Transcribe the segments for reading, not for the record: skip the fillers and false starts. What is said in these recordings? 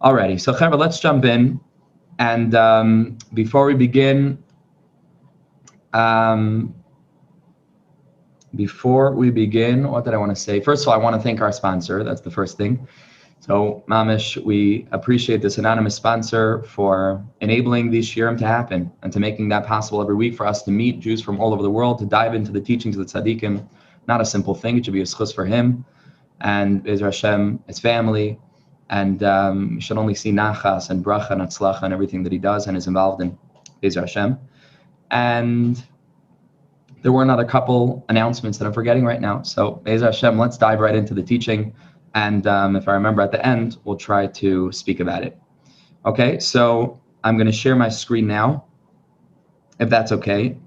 Alrighty, so Chevra, let's jump in. And before we begin, what did I want to say? First of all, I want to thank our sponsor. That's the first thing. So, Mamish, we appreciate this anonymous sponsor for enabling these shiurim to happen and to making that possible every week for us to meet Jews from all over the world, to dive into the teachings of the tzaddikim. Not a simple thing. It should be a schus for him and Be'ezer Hashem, his family. And you should only see nachas and bracha and atzlacha and everything that he does and is involved in, Be'ezer Hashem. And there were another couple announcements that I'm forgetting right now. So, Be'ezer Hashem, let's dive right into the teaching. And if I remember at the end, we'll try to speak about it. Okay, so I'm going to share my screen now, if that's okay.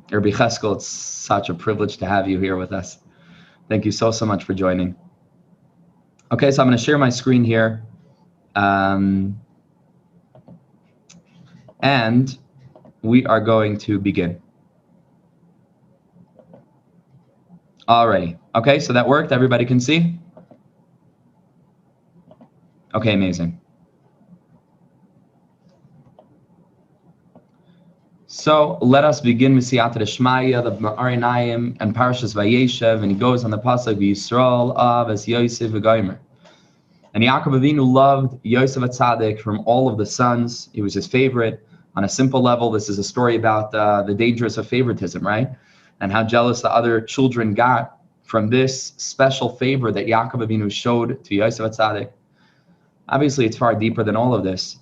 Rabbi Cheskel, it's such a privilege to have you here with us. Thank you so much for joining. Okay, so I'm going to share my screen here. And we are going to begin. Alrighty. Okay, so that worked. Everybody can see? Okay, amazing. So let us begin with Siyata Deshmaya, the Meor Einayim, and parshas Vayeishev, and he goes on the pasuk Yisrael av es Yosef v'Gomer. And Yaakov Avinu loved Yosef HaTzadik from all of the sons. He was his favorite. On a simple level, this is a story about the dangers of favoritism, right? And how jealous the other children got from this special favor that Yaakov Avinu showed to Yosef HaTzadik. Obviously, it's far deeper than all of this.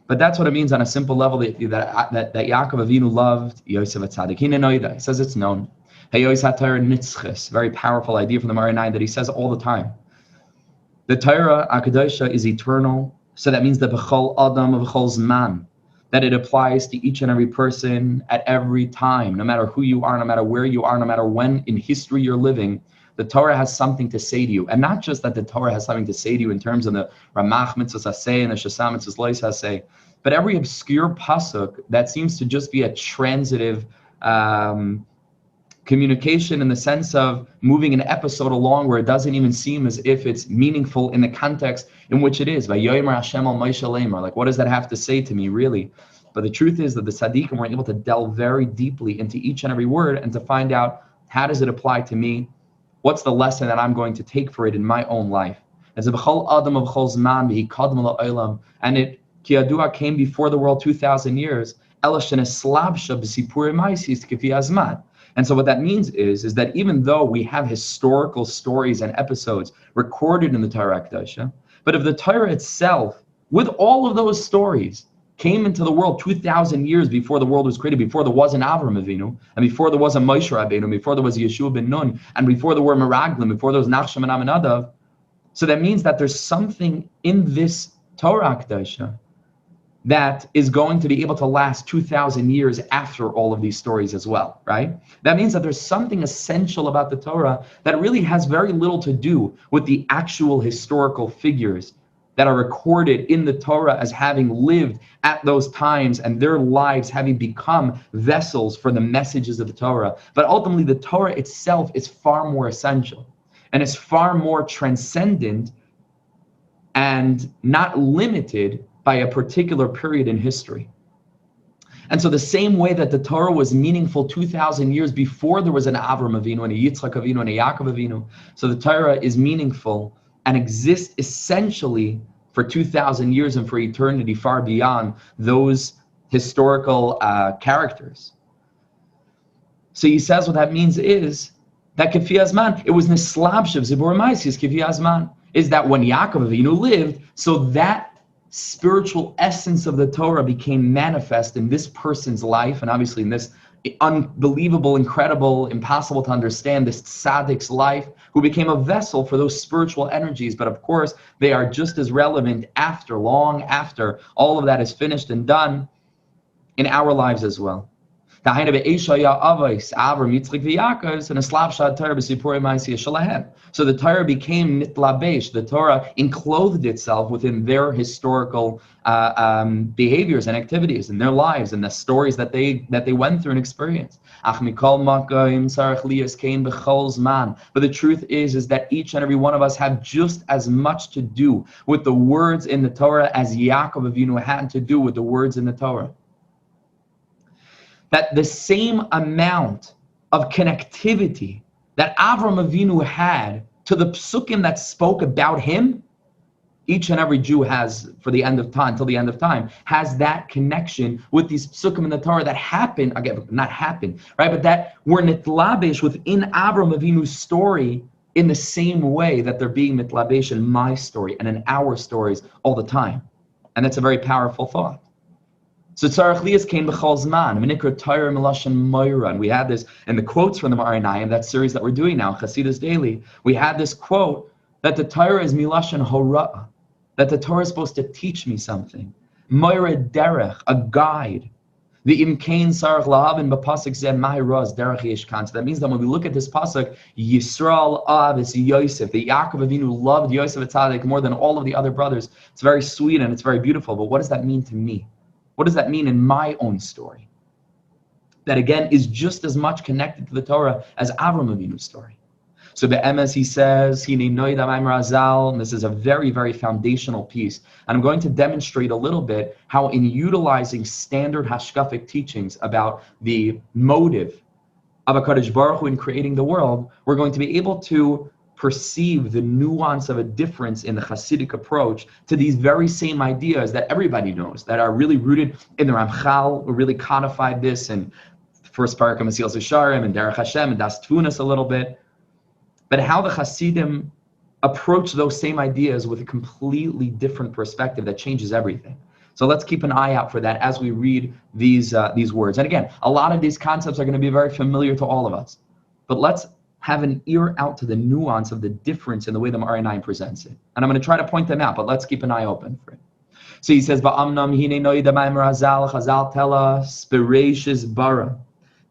But that's what it means on a simple level, that Yaakov Avinu loved Yosef HaTzadik. He says it's known. Very powerful idea from the Meor Einayim that he says all the time. The Torah HaKadosh is eternal, so that means the B'chol Adam of B'chol Zman, that it applies to each and every person at every time, no matter who you are, no matter where you are, no matter when in history you're living. The Torah has something to say to you. And not just that the Torah has something to say to you in terms of the Ramach mitzvahs haseh and the Shasam mitzvahs lois haseh, but every obscure pasuk that seems to just be a transitive communication in the sense of moving an episode along where it doesn't even seem as if it's meaningful in the context in which it is. Vayomer Hashem al Moshe Lemar. Like, what does that have to say to me, really? But the truth is that the tzaddikim were able to delve very deeply into each and every word and to find out, how does it apply to me? What's the lesson that I'm going to take for it in my own life? As a b'chol adam of b'chol zman v'hi kadm la'olam, and it ki yadua came before the world 2,000 years. And so what that means is that even though we have historical stories and episodes recorded in the Torah Kedosha, but if the Torah itself, with all of those stories, came into the world 2,000 years before the world was created, before there was an Avram Avinu, and before there was a Moshe Rabbeinu, before there was Yeshua ben Nun, and before there were Meraglim, before there was Nachshon and Aminadav. So that means that there's something in this Torah Kedosha that is going to be able to last 2,000 years after all of these stories as well, right? That means that there's something essential about the Torah that really has very little to do with the actual historical figures that are recorded in the Torah as having lived at those times and their lives having become vessels for the messages of the Torah. But ultimately, the Torah itself is far more essential and is far more transcendent and not limited by a particular period in history. And so the same way that the Torah was meaningful 2,000 years before there was an Avram Avinu and a Yitzchak Avinu and a Yaakov Avinu, so the Torah is meaningful and exists essentially for 2,000 years and for eternity, far beyond those historical characters. So he says what that means is that Kefi Azman, it was Nislabshav Zibur Maisis Kefi Azman, is that when Yaakov Avinu lived, so that spiritual essence of the Torah became manifest in this person's life, and obviously in this unbelievable, incredible, impossible to understand, this tzaddik's life, who became a vessel for those spiritual energies. But of course, they are just as relevant after, long after all of that is finished and done in our lives as well. Daheinu be'eshaya avos Avram, Yitzchak, v'Yaakov, and a slapshad Torah b'sipurei ma'asiyah shalahem. So the Torah became mitlabesh. The Torah enclosed itself within their historical behaviors and activities in their lives and the stories that they went through and experienced. But the truth is that each and every one of us have just as much to do with the words in the Torah as Yaakov Avinu had to do with the words in the Torah. That the same amount of connectivity that Avram Avinu had to the psukim that spoke about him, each and every Jew has, for the end of time, till the end of time, has that connection with these psukim in the Torah that happen, again, not happen, right? But that were nitlabesh within Avram Avinu's story in the same way that they're being nitlabesh in my story and in our stories all the time. And that's a very powerful thought. So tzarich liyas came b'chol zman, v'nikra Torah milashon moira. And we had this in the quotes from the Meor Einayim, that series that we're doing now, Chassidus Daily. We had this quote that the Torah is milashon hora'ah, that the Torah is supposed to teach me something. Moira derech, a guide. The imkain tzarich lahavin b'pasuk zeh mahi raz derech yeshkan. So that means that when we look at this pasuk, Yisrael avis Yosef, the Yaakov Avinu loved Yosef Atzadik more than all of the other brothers. It's very sweet and it's very beautiful. But what does that mean to me? What does that mean in my own story? That again is just as much connected to the Torah as Avram Avinu's story. So be'emes he says, and this is a very, very foundational piece. And I'm going to demonstrate a little bit how in utilizing standard hashkafic teachings about the motive of HaKadosh Baruch Hu in creating the world, we're going to be able to perceive the nuance of a difference in the Hasidic approach to these very same ideas that everybody knows, that are really rooted in the Ramchal, who really codified this in first parak of Mesilas Yesharim and Derech Hashem and Das Tvunas a little bit. But how the Hasidim approach those same ideas with a completely different perspective that changes everything. So let's keep an eye out for that as we read these words. And again, a lot of these concepts are going to be very familiar to all of us. But let's have an ear out to the nuance of the difference in the way the Meor Einayim presents it. And I'm going to try to point them out, but let's keep an eye open for it. So he says, Chazal tell us, Bereishis bara.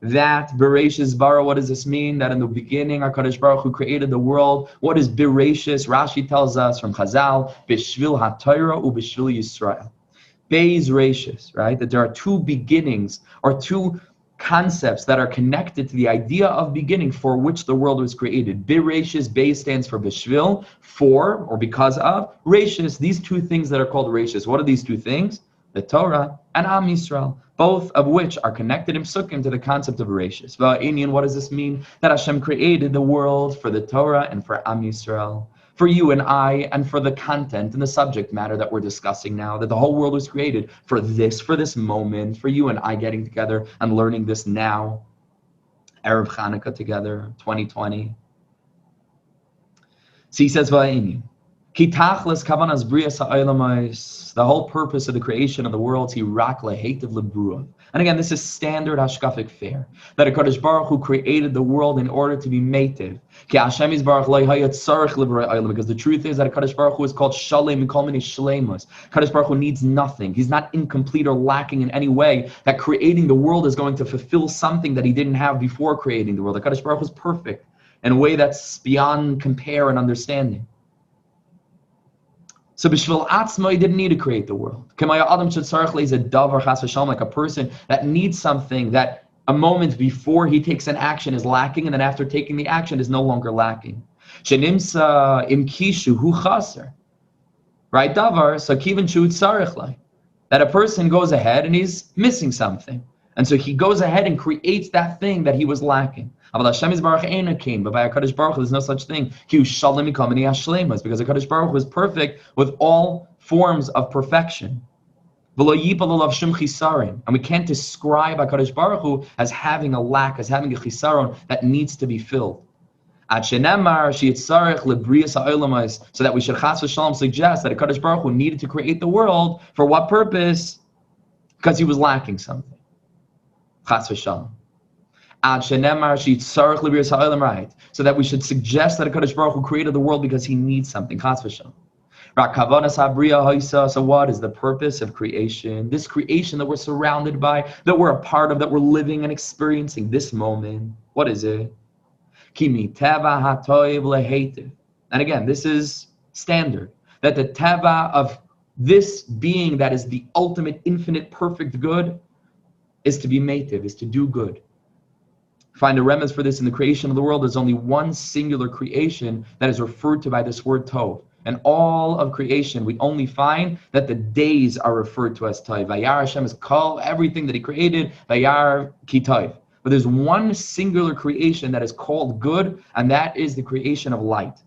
That Bereishis bara, what does this mean? That in the beginning, HaKadosh Baruch Hu created the world. What is Bereishis? Rashi tells us from Chazal, Bishvil HaTorah u Bishvil Yisrael. Beis Reishis, right? That there are two beginnings, or two concepts that are connected to the idea of beginning for which the world was created. Bereishis, Beis stands for Bishvil, for or because of. Reishis, these two things that are called Reishis. What are these two things? The Torah and Am Yisrael, both of which are connected in Psukim to the concept of Reishis. Vayeishev, what does this mean? That Hashem created the world for the Torah and for Am Yisrael, for you and I, and for the content and the subject matter that we're discussing now, that the whole world was created for this moment, for you and I getting together and learning this now. Erev Chanukah together, 2020. So he says, Vayeishev, Ki tachlis kavanas brias ha'olamos, the whole purpose of the creation of the world, he rak lehetiv lebrua. And again, this is standard hashkafic fare, that HaKadosh Baruch Hu created the world in order to be meitiv. Ki Hashem yisbarach lo hayat tzarich lebrua olam, because the truth is that HaKadosh Baruch Hu is called shalem kol mini shleimus. HaKadosh Baruch Hu needs nothing. He's not incomplete or lacking in any way, that creating the world is going to fulfill something that he didn't have before creating the world. HaKadosh Baruch Hu is perfect in a way that's beyond compare and understanding. So B'shvil Atzma, he didn't need to create the world. K'maya Adam shetzarich is a davar chas v'shalom, like a person that needs something that a moment before he takes an action is lacking, and then after taking the action is no longer lacking. Shenimsa im kishu hu chaser, right? Davar so kiven shu tzarich lai, that a person goes ahead and he's missing something, and so he goes ahead and creates that thing that he was lacking. But by HaKadosh Baruch Hu, there's no such thing. Because HaKadosh Baruch Hu is perfect with all forms of perfection. And we can't describe HaKadosh Baruch Hu as having a lack, as having a chisaron that needs to be filled. So that we should chas v'shalom suggest that HaKadosh Baruch Hu needed to create the world for what purpose? Because he was lacking something. Chas v'shalom. Right, so that we should suggest that HaKadosh Baruch Hu created the world because he needs something. So what is the purpose of creation? This creation that we're surrounded by, that we're a part of, that we're living and experiencing this moment. What is it? And again, this is standard, that the teva of this being that is the ultimate, infinite, perfect good is to be meitiv, is to do good. Find a remez for this in the creation of the world. There's only one singular creation that is referred to by this word tov. And all of creation, we only find that the days are referred to as tov. Vayar Hashem is called everything that he created, vayar ki tov. But there's one singular creation that is called good, and that is the creation of light.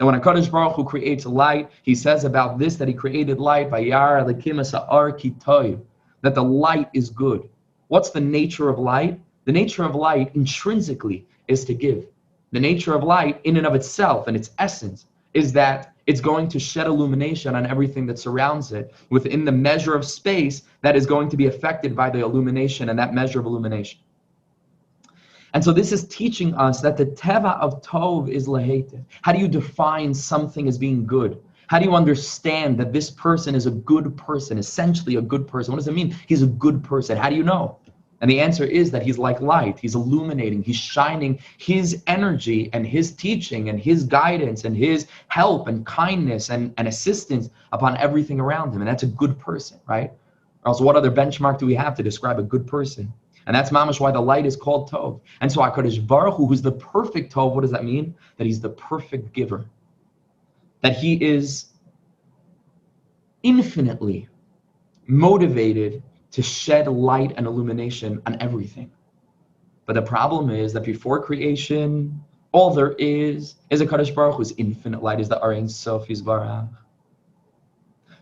And when HaKadosh Baruch Hu creates light, he says about this, that he created light, vayar elikim es ha'ar ki tov, that the light is good. What's the nature of light? The nature of light intrinsically is to give. The nature of light in and of itself and its essence is that it's going to shed illumination on everything that surrounds it within the measure of space that is going to be affected by the illumination and that measure of illumination. And so this is teaching us that the teva of tov is lahetiv. How do you define something as being good? How do you understand that this person is a good person, essentially a good person? What does it mean? He's a good person. How do you know? And the answer is that he's like light. He's illuminating. He's shining his energy and his teaching and his guidance and his help and kindness and assistance upon everything around him. And that's a good person, right? Also, what other benchmark do we have to describe a good person? And that's mamash why the light is called tov. And so HaKadosh Baruch Hu, who's the perfect tov, what does that mean? That he's the perfect giver. That he is infinitely motivated to shed light and illumination on everything. But the problem is that before creation, all there is a HaKadosh Baruch Hu's infinite light, is the R Sof Yisbarach.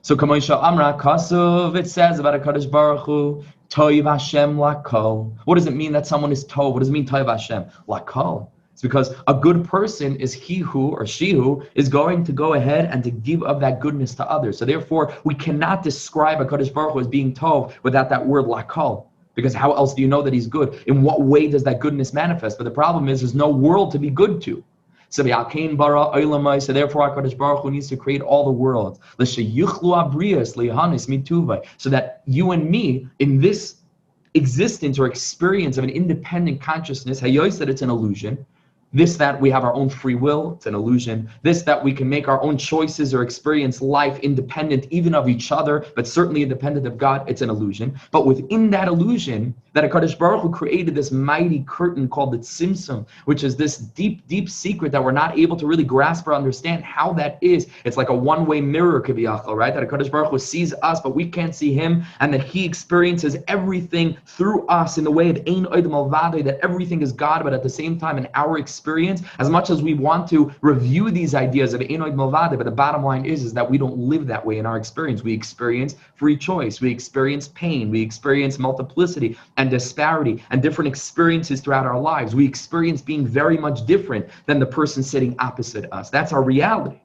So Kamoisha Amra Kasuv, it says about HaKadosh Baruch Hu, Toiv Hashem Lakol. What does it mean that someone is Tov? What does it mean Toiv Hashem? Lakol. It's because a good person is he who or she who is going to go ahead and to give of that goodness to others. So therefore, we cannot describe HaKadosh Baruch Hu as being Tov without that word Lakol. Because how else do you know that he's good? In what way does that goodness manifest? But the problem is there's no world to be good to. So therefore HaKadosh Baruch Hu needs to create all the worlds. So that you and me in this existence or experience of an independent consciousness, Hayoy said it's an illusion. This, that we have our own free will, it's an illusion. This, that we can make our own choices or experience life independent even of each other, but certainly independent of God, it's an illusion. But within that illusion, that HaKadosh Baruch Hu created this mighty curtain called the Tzimtzum, which is this deep, deep secret that we're not able to really grasp or understand how that is. It's like a one-way mirror, Kiviyachal, right? That HaKadosh Baruch Hu sees us, but we can't see him, and that he experiences everything through us in the way of Ein Oidem Alvadei, that everything is God, but at the same time in our experience, as much as we want to review these ideas of Ein Oidem Alvadei, but the bottom line is that we don't live that way in our experience. We experience free choice, we experience pain, we experience multiplicity and disparity and different experiences throughout our lives. We experience being very much different than the person sitting opposite us. That's our reality.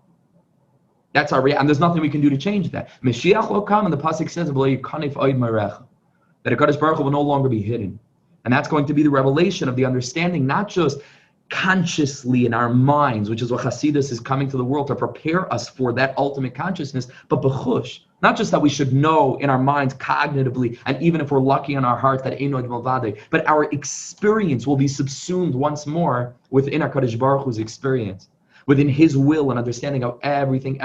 That's our reality, and there's nothing we can do to change that. Mashiach will come, and the pasuk says that HaKadosh Baruch Hu will no longer be hidden. And that's going to be the revelation of the understanding, not just consciously in our minds, which is what Hasidus is coming to the world to prepare us for that ultimate consciousness, but b'chush. Not just that we should know in our minds cognitively, and even if we're lucky in our heart that Ein Od Malvade, but our experience will be subsumed once more within HaKadosh Baruch Hu's experience, within his will and understanding of everything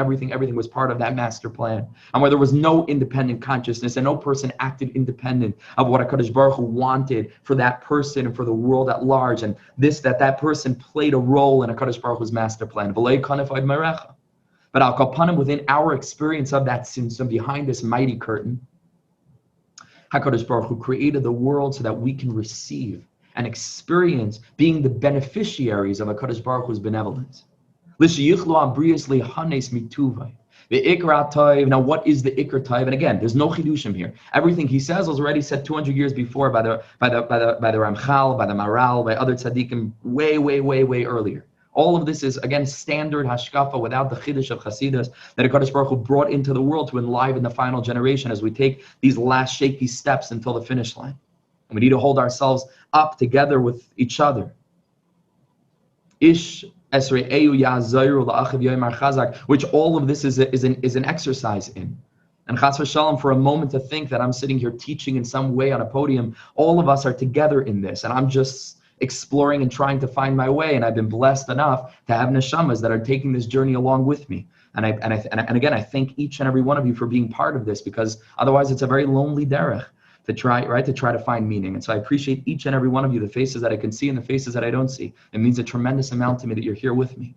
was part of that master plan. And where there was no independent consciousness and no person acted independent of what HaKadosh Baruch Hu wanted for that person and for the world at large, and that person played a role in HaKadosh Baruch Hu's master plan. But Al Kapanim, within our experience of that Tzimtzum, behind this mighty curtain, HaKadosh Baruch Hu created the world so that we can receive and experience being the beneficiaries of HaKadosh Baruch Hu's benevolence. Now, what is the Ikar Tov? And again, there's no chidushim here. Everything he says was already said 200 years before by the Ramchal, by the Maral, by other tzaddikim way earlier. All of this is, again, standard hashkafa without the chiddush of Chasidus that HaKadosh Baruch Hu brought into the world to enliven the final generation as we take these last shaky steps until the finish line. And we need to hold ourselves up together with each other. Ish which all of this is an exercise in. And chas v'shalom, for a moment to think that I'm sitting here teaching in some way on a podium, all of us are together in this, and I'm just exploring and trying to find my way, and I've been blessed enough to have neshamas that are taking this journey along with me. And again, I thank each and every one of you for being part of this, because otherwise it's a very lonely derech to try to find meaning. And so I appreciate each and every one of you, the faces that I can see and the faces that I don't see. It means a tremendous amount to me that you're here with me.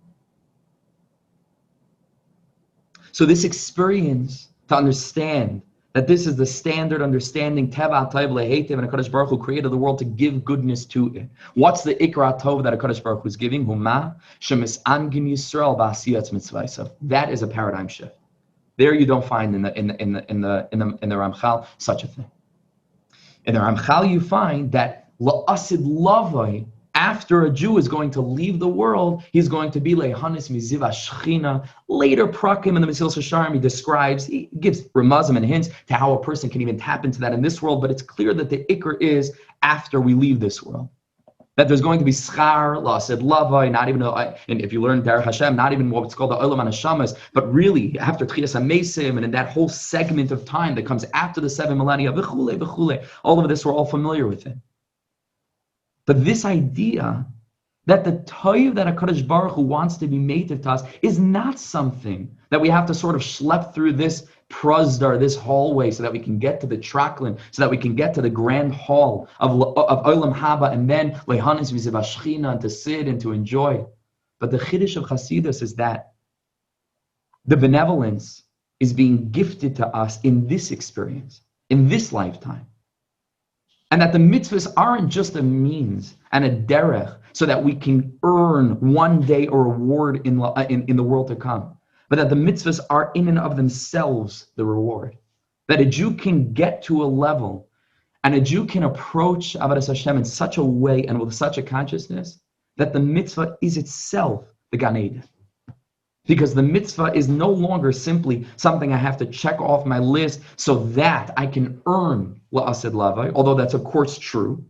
So this experience, to understand that this is the standard understanding, Teva Atayv Leheitev, and HaKadosh Baruch Hu created the world to give goodness to it. What's the Ikra Tov that HaKadosh Baruch Hu is giving? Huma Shemisangin Yisrael Ba'asiyat Mitzvaysav. That is a paradigm shift. There you don't find in the Ramchal such a thing. In the Ramchal you find that La'asid Lavai, after a Jew is going to leave the world, he's going to be Lehanis Miziv Ashchina. Later, Prakim in the Mesilas Yesharim, he gives remazim and hints to how a person can even tap into that in this world, but it's clear that the Iker is after we leave this world. That there's going to be schar, lasid lavai, not even, and if you learn Derech Hashem, not even what's called the olam hanashamas, but really after Tchias HaMesim and in that whole segment of time that comes after the 7 millennia, v'chule, v'chule, all of this we're all familiar with it. But this idea that the toiv that HaKadosh Baruch Hu wants to be meitiv to us is not something that we have to sort of schlep through this prazdar, this hallway, so that we can get to the traklin, so that we can get to the grand hall of Olam Haba, and then lehanis v'ziv hashchina, and to sit and to enjoy. But the chiddush of Chassidus is that the benevolence is being gifted to us in this experience, in this lifetime. And that the mitzvahs aren't just a means and a derech so that we can earn one day a reward in the world to come. But that the mitzvahs are in and of themselves the reward. That a Jew can get to a level and a Jew can approach Avodas Hashem in such a way and with such a consciousness that the mitzvah is itself the Gan Eden. Because the mitzvah is no longer simply something I have to check off my list so that I can earn la'ased lavai, although that's of course true.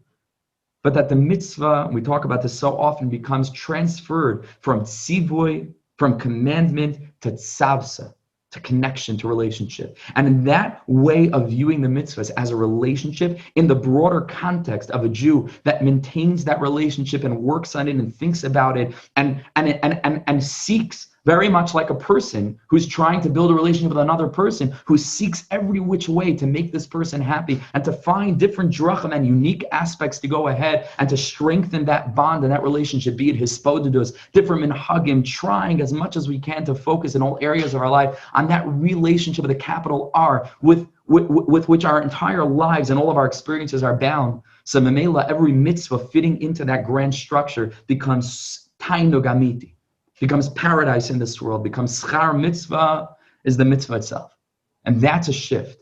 But that the mitzvah, we talk about this so often, becomes transferred from tzivoy, from commandment, to tzavsa, to connection, to relationship. And in that way of viewing the mitzvahs as a relationship, in the broader context of a Jew that maintains that relationship and works on it and thinks about it and seeks, very much like a person who's trying to build a relationship with another person, who seeks every which way to make this person happy and to find different drachim and unique aspects to go ahead and to strengthen that bond and that relationship, be it hispodidus, different minhagim, trying as much as we can to focus in all areas of our life on that relationship with a capital R with which our entire lives and all of our experiences are bound. So memela, every mitzvah fitting into that grand structure becomes tainug amiti, becomes paradise in this world, becomes schar mitzvah, is the mitzvah itself. And that's a shift.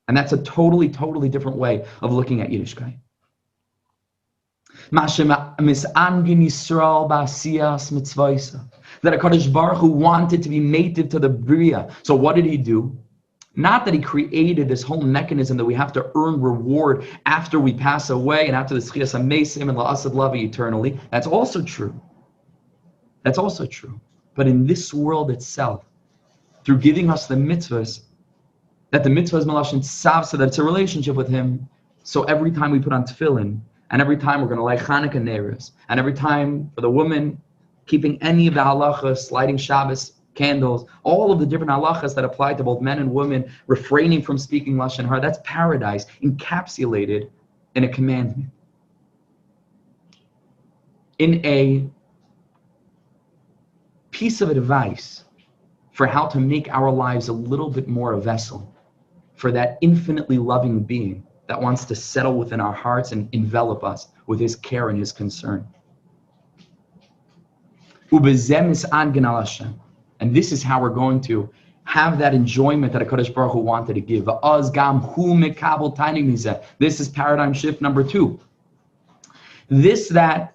And that's a totally, totally different way of looking at Yiddishkeit. That HaKadosh Baruch Hu wanted to be mated to the Bria. So what did he do? Not that he created this whole mechanism that we have to earn reward after we pass away and after the Tchias HaMesim and La'asad Lavi eternally. That's also true. That's also true. But in this world itself, through giving us the mitzvahs, that the mitzvah is malashim tzav, so that it's a relationship with him. So every time we put on tefillin, and every time we're going to light Hanukkah neiros, and every time for the woman, keeping any of the halachas, lighting Shabbos candles, all of the different halachas that apply to both men and women, refraining from speaking lashon hara, that's paradise encapsulated in a commandment. In a piece of advice for how to make our lives a little bit more a vessel for that infinitely loving being that wants to settle within our hearts and envelop us with his care and his concern. And this is how we're going to have that enjoyment that HaKadosh Baruch Hu wanted to give. This is paradigm shift number 2. This, that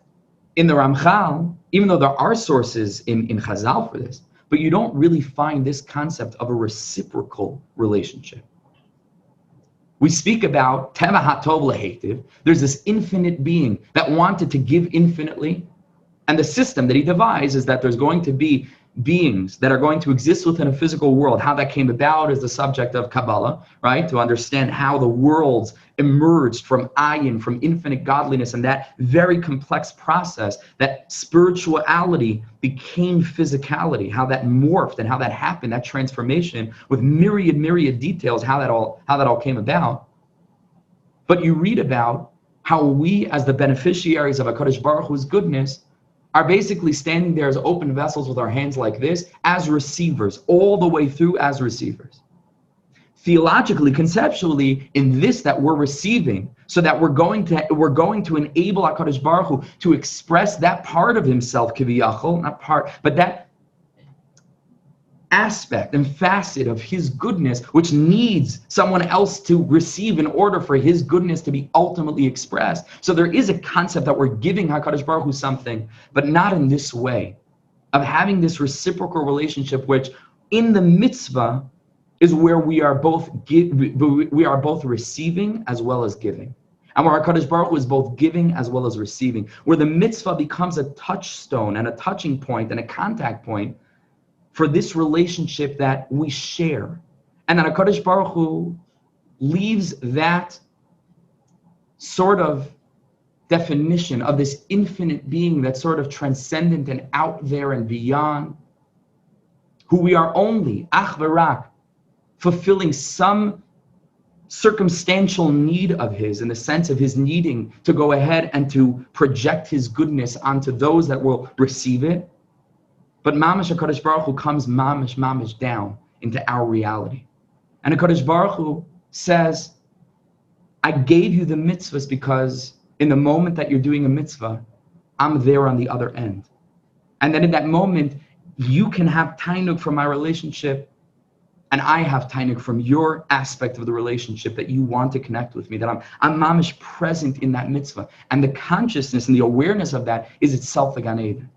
in the Ramchal, even though there are sources in Chazal for this, but you don't really find this concept of a reciprocal relationship. We speak about Teva HaTov Lehetiv. There's this infinite being that wanted to give infinitely, And the system that he devised is that there's going to be beings that are going to exist within a physical world. How that came about is the subject of Kabbalah, right? To understand how the worlds emerged from ayin, from infinite godliness, and that very complex process, that spirituality became physicality, how that morphed and how that happened, that transformation with myriad details, how that all came about. But you read about how we, as the beneficiaries of HaKadosh Baruch Hu's goodness, are basically standing there as open vessels with our hands like this, as receivers, all the way through as receivers. Theologically, conceptually, in this that we're receiving, so that we're going to enable HaKadosh Baruch Hu to express that part of himself, kiviyachol, not part, but that aspect and facet of his goodness, which needs someone else to receive in order for his goodness to be ultimately expressed. So there is a concept that we're giving HaKadosh Baruch Hu something, but not in this way, of having this reciprocal relationship, which in the mitzvah is where we are both receiving as well as giving. And where HaKadosh Baruch Hu is both giving as well as receiving, where the mitzvah becomes a touchstone and a touching point and a contact point for this relationship that we share. And that HaKadosh Baruch Hu leaves that sort of definition of this infinite being that's sort of transcendent and out there and beyond, who we are only, ach v'rak, fulfilling some circumstantial need of his, in the sense of his needing to go ahead and to project his goodness onto those that will receive it. But mamash HaKadosh Baruch Hu comes mamash down into our reality. And HaKadosh Baruch Hu says, I gave you the mitzvahs because in the moment that you're doing a mitzvah, I'm there on the other end. And then in that moment, you can have tainug from my relationship, and I have tainug from your aspect of the relationship that you want to connect with me, that I'm mamash present in that mitzvah. And the consciousness and the awareness of that is itself the Gan Eden.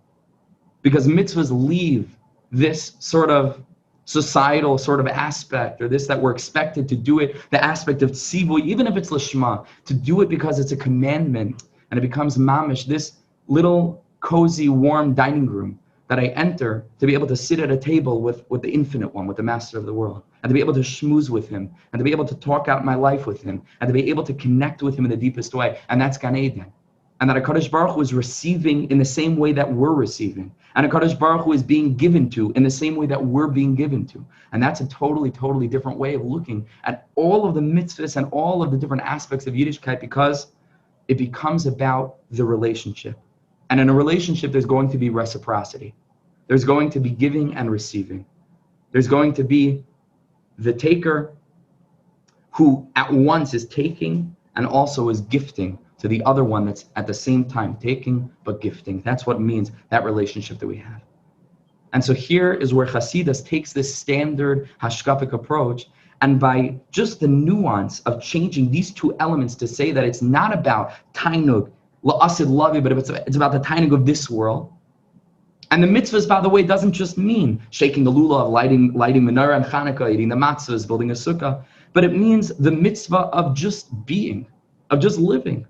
Because mitzvahs leave this sort of societal sort of aspect, or this that we're expected to do it, the aspect of tzivui, even if it's lishma, to do it because it's a commandment, and it becomes mamish, this little cozy, warm dining room that I enter to be able to sit at a table with the infinite one, with the master of the world, and to be able to schmooze with him, and to be able to talk out my life with him, and to be able to connect with him in the deepest way, and that's Gan Eden. And that HaKadosh Baruch Hu is receiving in the same way that we're receiving. And HaKadosh Baruch Hu is being given to in the same way that we're being given to. And that's a totally different way of looking at all of the mitzvahs and all of the different aspects of Yiddishkeit, because it becomes about the relationship. And in a relationship, there's going to be reciprocity. There's going to be giving and receiving. There's going to be the taker who at once is taking and also is gifting to the other one that's at the same time taking but gifting. That's what it means, that relationship that we have. And so here is where Hasidus takes this standard hashkafic approach, and by just the nuance of changing these two elements to say that it's not about tainug, la'asid lavi, but it's about the tainug of this world. And the mitzvahs, by the way, doesn't just mean shaking the lulav, lighting menorah and Chanukah, eating the matzahs, building a sukkah, but it means the mitzvah of just being, of just living.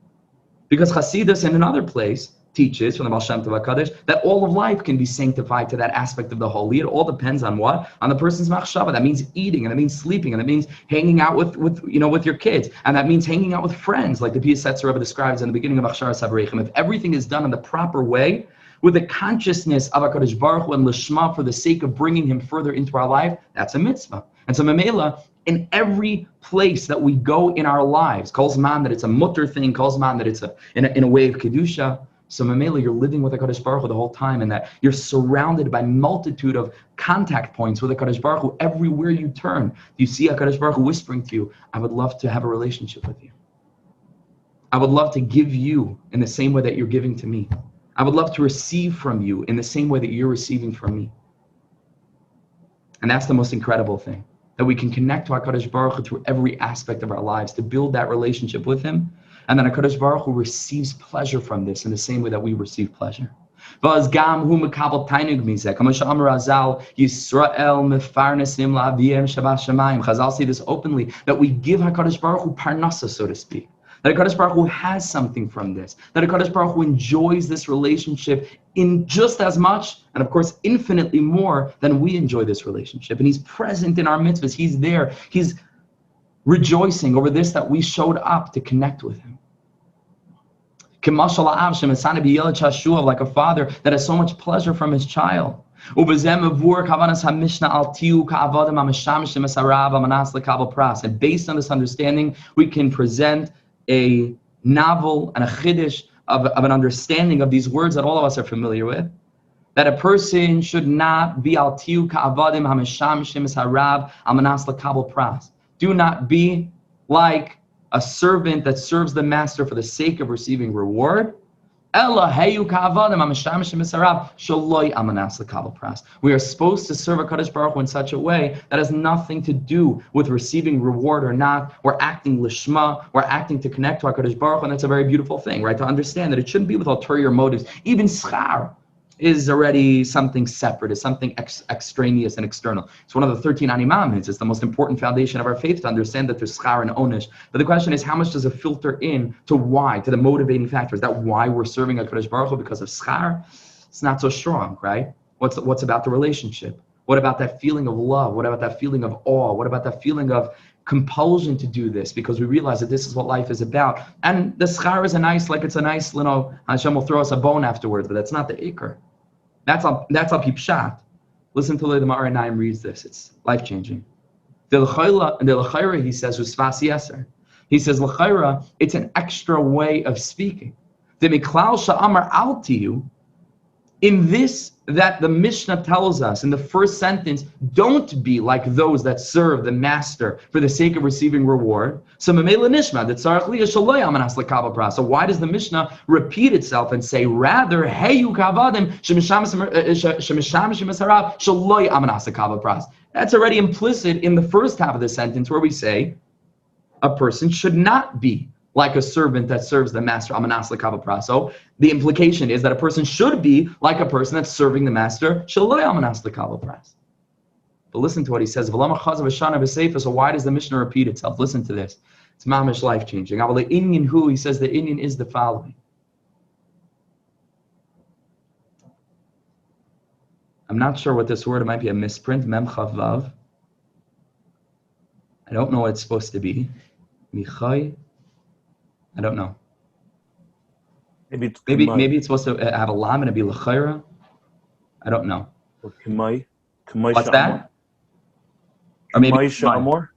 Because Hasidus in another place teaches from the Baal Shem Tov HaKadosh that all of life can be sanctified to that aspect of the holy. It all depends on what? On the person's machshava. That means eating, and that means sleeping, and that means hanging out with your kids, and that means hanging out with friends, like the Piyasetzer Rebbe describes in the beginning of Achsharas HaBereichim. If everything is done in the proper way, with the consciousness of HaKadosh Baruch Hu and Lishma for the sake of bringing him further into our life, that's a mitzvah. And so Mamela, in every place that we go in our lives, calls man that it's a mutter thing, calls man that it's in a way of kedusha. So Mamela, you're living with HaKadosh Baruch Hu the whole time, and that you're surrounded by multitude of contact points with HaKadosh Baruch Hu everywhere you turn. You see HaKadosh Baruch Hu whispering to you, I would love to have a relationship with you. I would love to give you in the same way that you're giving to me. I would love to receive from you in the same way that you're receiving from me. And that's the most incredible thing, that we can connect to HaKadosh Baruch Hu through every aspect of our lives to build that relationship with him. And then HaKadosh Baruch Hu receives pleasure from this in the same way that we receive pleasure. Chazal say this openly, that we give HaKadosh Baruch Hu parnasa, so to speak. That HaKadosh Baruch Hu has something from this. That HaKadosh Baruch Hu enjoys this relationship in just as much, and of course, infinitely more than we enjoy this relationship. And He's present in our mitzvahs. He's there. He's rejoicing over this, that we showed up to connect with Him. Like a father that has so much pleasure from his child. And based on this understanding, we can present a novel and a chiddush of an understanding of these words that all of us are familiar with. That a person should not be al tiu ka'avadim hameshamshim harav al manas lekabel pras. Do not be like a servant that serves the master for the sake of receiving reward. We are supposed to serve HaKadosh Baruch Hu in such a way that has nothing to do with receiving reward or not. We're acting lishma, we're acting to connect to HaKadosh Baruch Hu, and that's a very beautiful thing, right? To understand that it shouldn't be with ulterior motives. Even schar is already something separate, is something extraneous and external. It's one of the 13 animaments. It's the most important foundation of our faith to understand that there's schar and onish. But the question is, how much does it filter in to why, to the motivating factors? That why we're serving HaKadosh Baruch Hu because of schar? It's not so strong, right? What's about the relationship? What about that feeling of love? What about that feeling of awe? What about that feeling of compulsion to do this because we realize that this is what life is about? And the schar is it's a nice, Hashem will throw us a bone afterwards, but that's not the ikr. That's al pipshat. Listen to the way the Meor Einayim reads this. It's life-changing. The l'chayra, he says, usfas yeser. He says, l'chayra, it's an extra way of speaking. The miklal sha'amar al tiyu, in this, that the Mishnah tells us in the first sentence, don't be like those that serve the master for the sake of receiving reward. So why does the Mishnah repeat itself and say, rather, that's already implicit in the first half of the sentence where we say, a person should not be like a servant that serves the master. So the implication is that a person should be like a person that's serving the master. But listen to what he says. So why does the Mishnah repeat itself? Listen to this. It's mamish life-changing. He says the inyan is the following. I'm not sure what this word, it might be a misprint, mem chavav. I don't know what it's supposed to be. Michai. I don't know. Maybe it's supposed to have a lam and it be l'chayra. I don't know. Or kimai. What's that? Or maybe kimai.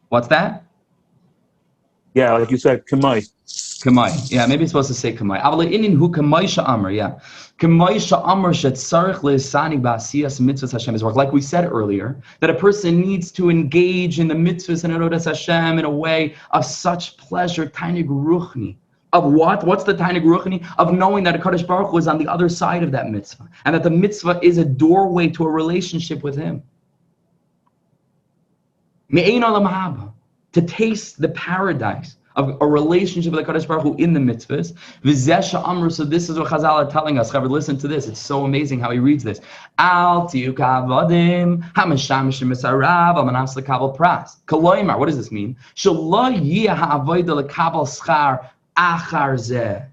What's that? Yeah, like you said, kimai. Kamai. Yeah, maybe it's supposed to say kamai. Aval inin hu kamai sha'amar. Yeah, kamai sha'amar shetzarich le'sanig ba'asiyas mitzvahs Hashem is work. Like we said earlier, that a person needs to engage in the mitzvahs and avodas Hashem in a way of such pleasure, tainig ruchni. Of what? What's the tainig ruchni? Of knowing that HaKadosh Baruch Hu is on the other side of that mitzvah, and that the mitzvah is a doorway to a relationship with Him. Me'ein olam haba, to taste the paradise of a relationship with HaKadosh Baruch Hu in the mitzvahs. V'zeh amru, so this is what Chazal are telling us. Chaver, listen to this. It's so amazing how he reads this. Al tiyu ka'avodim hameshamshim esarav amanas lekabel pras. Kaloimar, what does this mean? Shelo yeh ha'avodah lekabel schar achar zeh.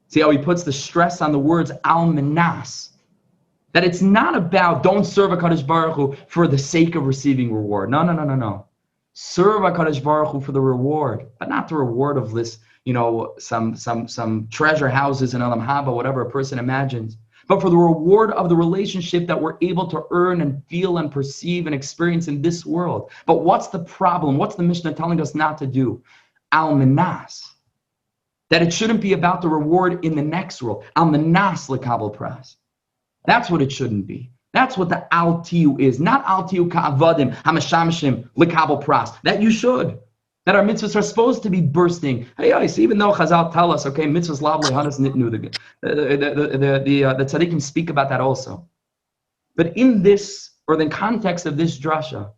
See how he puts the stress on the words al menas. That it's not about don't serve HaKadosh Baruch Hu for the sake of receiving reward. No. Serve HaKadosh Baruch Hu for the reward, but not the reward of this, some treasure houses in Olam Haba, whatever a person imagines, but for the reward of the relationship that we're able to earn and feel and perceive and experience in this world. But what's the problem? What's the Mishnah telling us not to do? Al Menas. That it shouldn't be about the reward in the next world. Al Menas lekabel pras. That's what it shouldn't be. That's what the al tiyu is, not al tiyu ka'avadim hameshamshim lekabel pras. That you should. That our mitzvahs are supposed to be bursting. Hey, so even though Chazal tell us, okay, mitzvahs lav lehanas nitnu, the tzaddikim speak about that also. But in this, or the context of this drasha,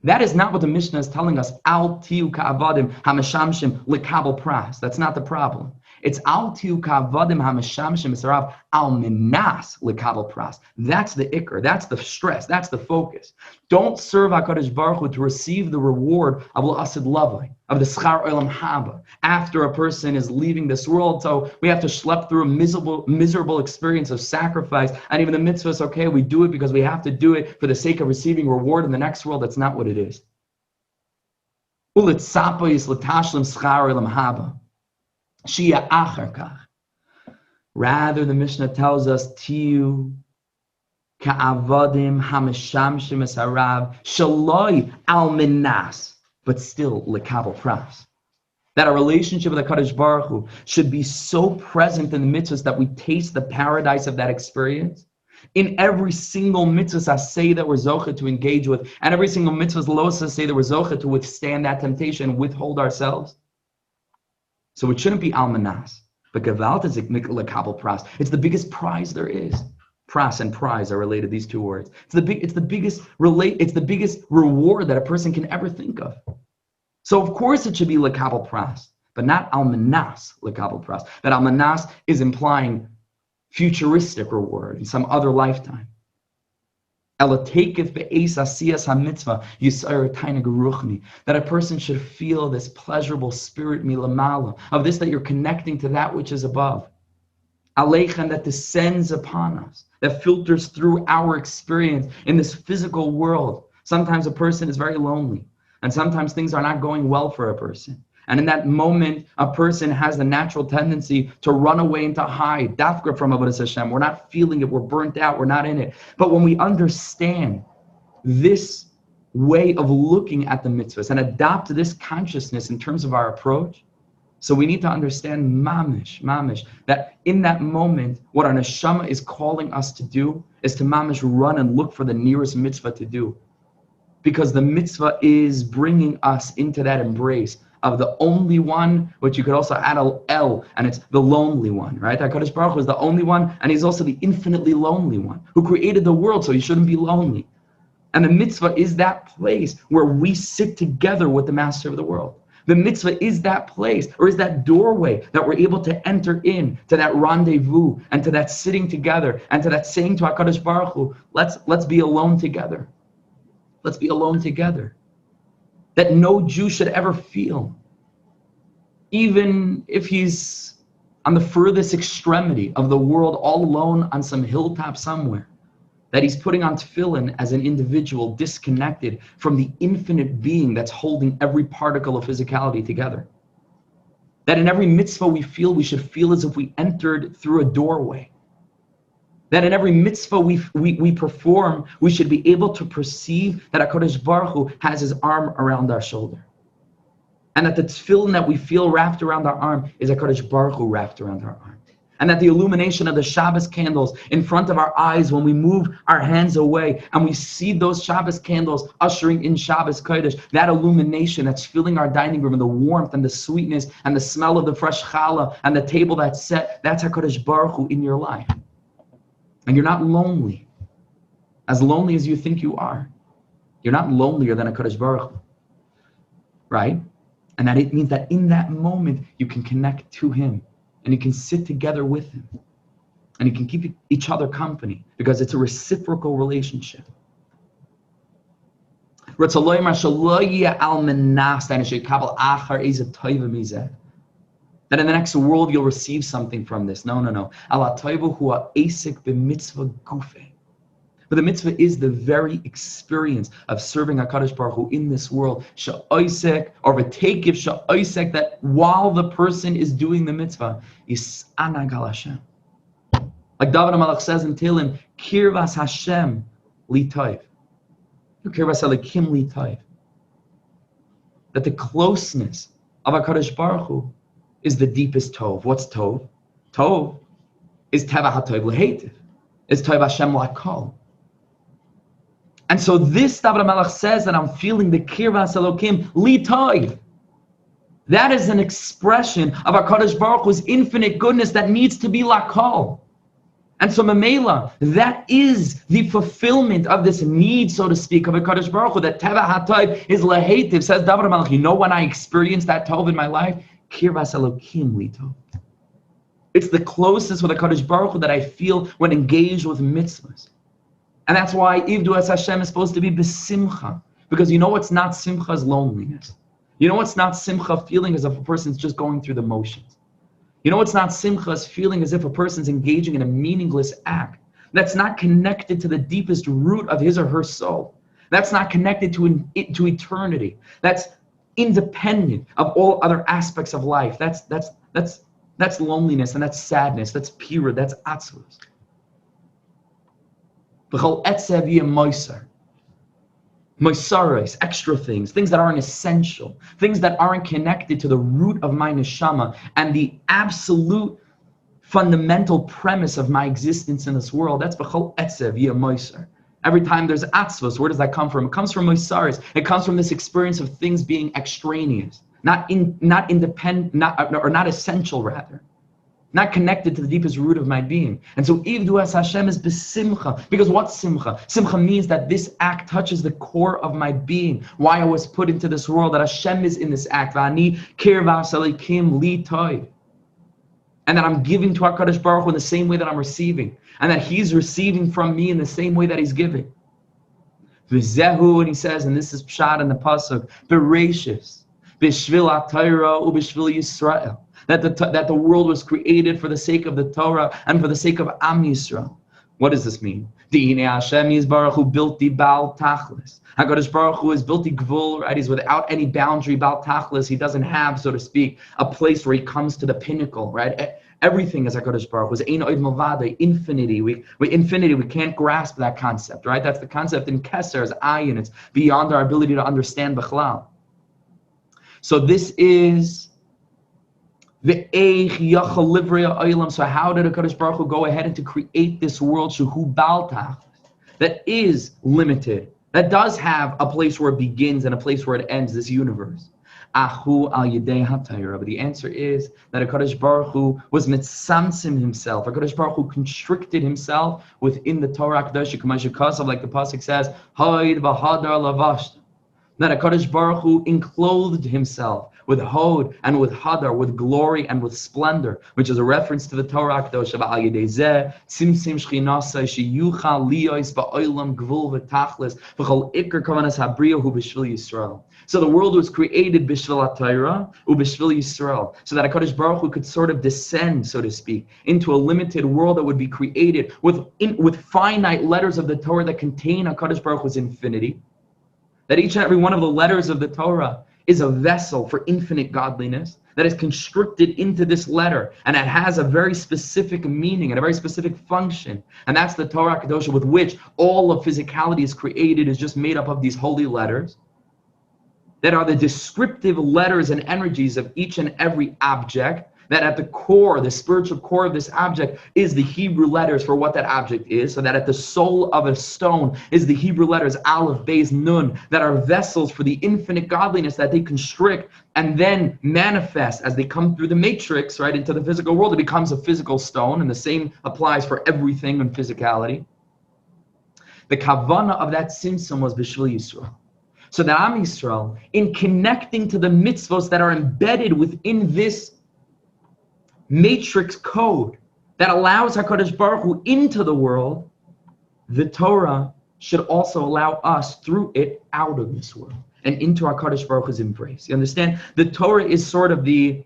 that is not what the Mishnah is telling us. Al tiyu ka'avadim hameshamshim lekabel pras. That's not the problem. It's al tiu kavadim hameshamshim esarav al minas lekabel pras. That's the ikr. That's the stress. That's the focus. Don't serve HaKadosh Baruch Hu to receive the reward of la'asid lavai, of the schar olam haba, after a person is leaving this world. So we have to schlep through a miserable experience of sacrifice. And even the mitzvah is okay. We do it because we have to do it for the sake of receiving reward in the next world. That's not what it is. Ulitzapa is latashlim schar olam haba. Shia achar kach. Rather, the Mishnah tells us, Tiu ka'avadim hameshamshim esarav shaloi al minas, but still lekabel pras. That our relationship with the Kadosh Baruch Hu should be so present in the mitzvahs that we taste the paradise of that experience. In every single mitzvah say that we're zocheh to engage with, and every single mitzvah losa say that we're zocheh to withstand that temptation, withhold ourselves. So it shouldn't be al-manas, but gevalt is lekabel pras. It's the biggest prize there is. Pras and prize are related, these two words. It's the biggest reward that a person can ever think of. So of course it should be lekabel pras, but not al-manas lekabel pras. That al-manas is implying futuristic reward in some other lifetime. That a person should feel this pleasurable spirit milamala, of this, that you're connecting to that which is above. Aleichem, that descends upon us, that filters through our experience in this physical world. Sometimes a person is very lonely, and sometimes things are not going well for a person. And in that moment, a person has the natural tendency to run away and to hide. Dafka from Avodas Hashem. We're not feeling it. We're burnt out. We're not in it. But when we understand this way of looking at the mitzvahs and adopt this consciousness in terms of our approach, so we need to understand mamish, that in that moment, what our neshama is calling us to do is to mamish run and look for the nearest mitzvah to do. Because the mitzvah is bringing us into that embrace of the only one, which you could also add a L, and it's the lonely one, right? HaKadosh Baruch Hu is the only one, and he's also the infinitely lonely one, who created the world, so he shouldn't be lonely. And the mitzvah is that place where we sit together with the master of the world. The mitzvah is that place, or is that doorway that we're able to enter in to that rendezvous, and to that sitting together, and to that saying to HaKadosh Baruch Hu, let's be alone together. Let's be alone together. That no Jew should ever feel, even if he's on the furthest extremity of the world, all alone on some hilltop somewhere, that he's putting on tefillin as an individual disconnected from the infinite being that's holding every particle of physicality together. That in every mitzvah we should feel as if we entered through a doorway. That in every mitzvah we perform, we should be able to perceive that HaKadosh Baruch Hu has his arm around our shoulder. And that the tefillin that we feel wrapped around our arm is HaKadosh Baruch Hu wrapped around our arm. And that the illumination of the Shabbos candles in front of our eyes when we move our hands away and we see those Shabbos candles ushering in Shabbos Kodesh, that illumination that's filling our dining room and the warmth and the sweetness and the smell of the fresh challah and the table that's set, that's HaKadosh Baruch Hu in your life. And you're not lonely as you think you are. You're not lonelier than HaKadosh Baruch Hu, right? And that it means that in that moment, you can connect to him and you can sit together with him and you can keep each other company because it's a reciprocal relationship. That in the next world you'll receive something from this. No. But the mitzvah is the very experience of serving HaKadosh Baruch Hu in this world. That while the person is doing the mitzvah, is anagal Hashem. Like David HaMelech says in Tehillim, Kirvas Hashem li tov. Kirvas Elikim li tov. That the closeness of HaKadosh Baruch Hu is the deepest tov. What's tov? Tov is teva hatov lehetiv. It's tov Hashem lakol. And so this David HaMelech says that I'm feeling the kirvas Elokim li tov. That is an expression of HaKadosh Baruch Hu's infinite goodness that needs to be lakol. And so Mamela, that is the fulfillment of this need, so to speak, of HaKadosh Baruch Hu, that teva hatov is lehetiv. Says David HaMelech, you know when I experienced that tov in my life? Kirvas Elokim li tov. It's the closest with HaKadosh Baruch Hu that I feel when engaged with mitzvahs. And that's why Ivdu as Hashem is supposed to be besimcha. Because you know what's not simcha is loneliness. You know what's not simcha, feeling as if a person's just going through the motions. You know what's not simcha is feeling as if a person's engaging in a meaningless act. That's not connected to the deepest root of his or her soul. That's not connected to eternity. That's independent of all other aspects of life. That's loneliness, and that's sadness, that's pira, that's atzvus. B'chol etzev yeh moiser. Moisares, extra things that aren't essential, things that aren't connected to the root of my neshama and the absolute fundamental premise of my existence in this world. That's b'chol etzev yeh moiser. Every time there's atzvus, where does that come from? It comes from moisares. It comes from this experience of things being extraneous. Not independent, not essential, rather. Not connected to the deepest root of my being. And so Ivdu as Hashem is besimcha. Because what's simcha? Simcha means that this act touches the core of my being. Why I was put into this world, that Hashem is in this act. V'ani kirvas alikim li toiv. And that I'm giving to HaKadosh Baruch Hu in the same way that I'm receiving. And that He's receiving from me in the same way that He's giving. V'zehu, and he says, and this is pshat in the pasuk, Vayeishev. B'shvil ha-Torah u'b'shvil Yisrael. That the world was created for the sake of the Torah and for the sake of Am Yisrael. What does this mean? Di'inei Hashem Yisbarach Hu bilti bal tachlis. HaKadosh Baruch Hu is bilti gvul, right? He's without any boundary, bal tachlis. He doesn't have, so to speak, a place where he comes to the pinnacle, right? Everything is HaKadosh Baruch Hu. Is ein oid milvado, infinity. We can't grasp that concept, right? That's the concept in Keser, as ayin. It's beyond our ability to understand b'chlal. So this is the eich yachal livrei ha'olam. So how did HaKadosh Baruch Hu go ahead and to create this world shehu bal tachlis, that is limited, that does have a place where it begins and a place where it ends, this universe? Ahu al yedei ha-Torah. But the answer is that HaKadosh Baruch Hu was mitzamtzim himself. HaKadosh Baruch Hu constricted himself within the Torah Kadosh, Kasav, like the pasuk says, Hoid v'hadar lavashta. That HaKadosh Baruch Hu enclothed himself with hod and with hadar, with glory and with splendor, which is a reference to the Torah Kadosh. Al yedei zeh tzimtzim shchinasai sheyuchal liyos ba'olam gvul v'tachlis v'chol ikar kavanas habriya hu b'shvil Yisrael. So the world was created b'shvil ha-Torah u'b'shvil Yisrael, so that HaKadosh Baruch Hu could sort of descend, so to speak, into a limited world that would be created with finite letters of the Torah that contain HaKadosh Baruch Hu's infinity. That each and every one of the letters of the Torah is a vessel for infinite godliness that is constricted into this letter, and it has a very specific meaning and a very specific function. And that's the Torah Kadosh, with which all of physicality is created, is just made up of these holy letters that are the descriptive letters and energies of each and every object. That at the core, the spiritual core of this object, is the Hebrew letters for what that object is. So that at the soul of a stone is the Hebrew letters Aleph, Beis, Nun, that are vessels for the infinite godliness that they constrict and then manifest as they come through the matrix, right, into the physical world. It becomes a physical stone, and the same applies for everything in physicality. The kavanah of that simsum was b'shvil Yisrael. So that Am Yisrael, in connecting to the mitzvos that are embedded within this matrix code that allows HaKadosh Baruch Hu into the world, the Torah should also allow us through it out of this world and into HaKadosh Baruch Hu's embrace. You understand? The Torah is sort of the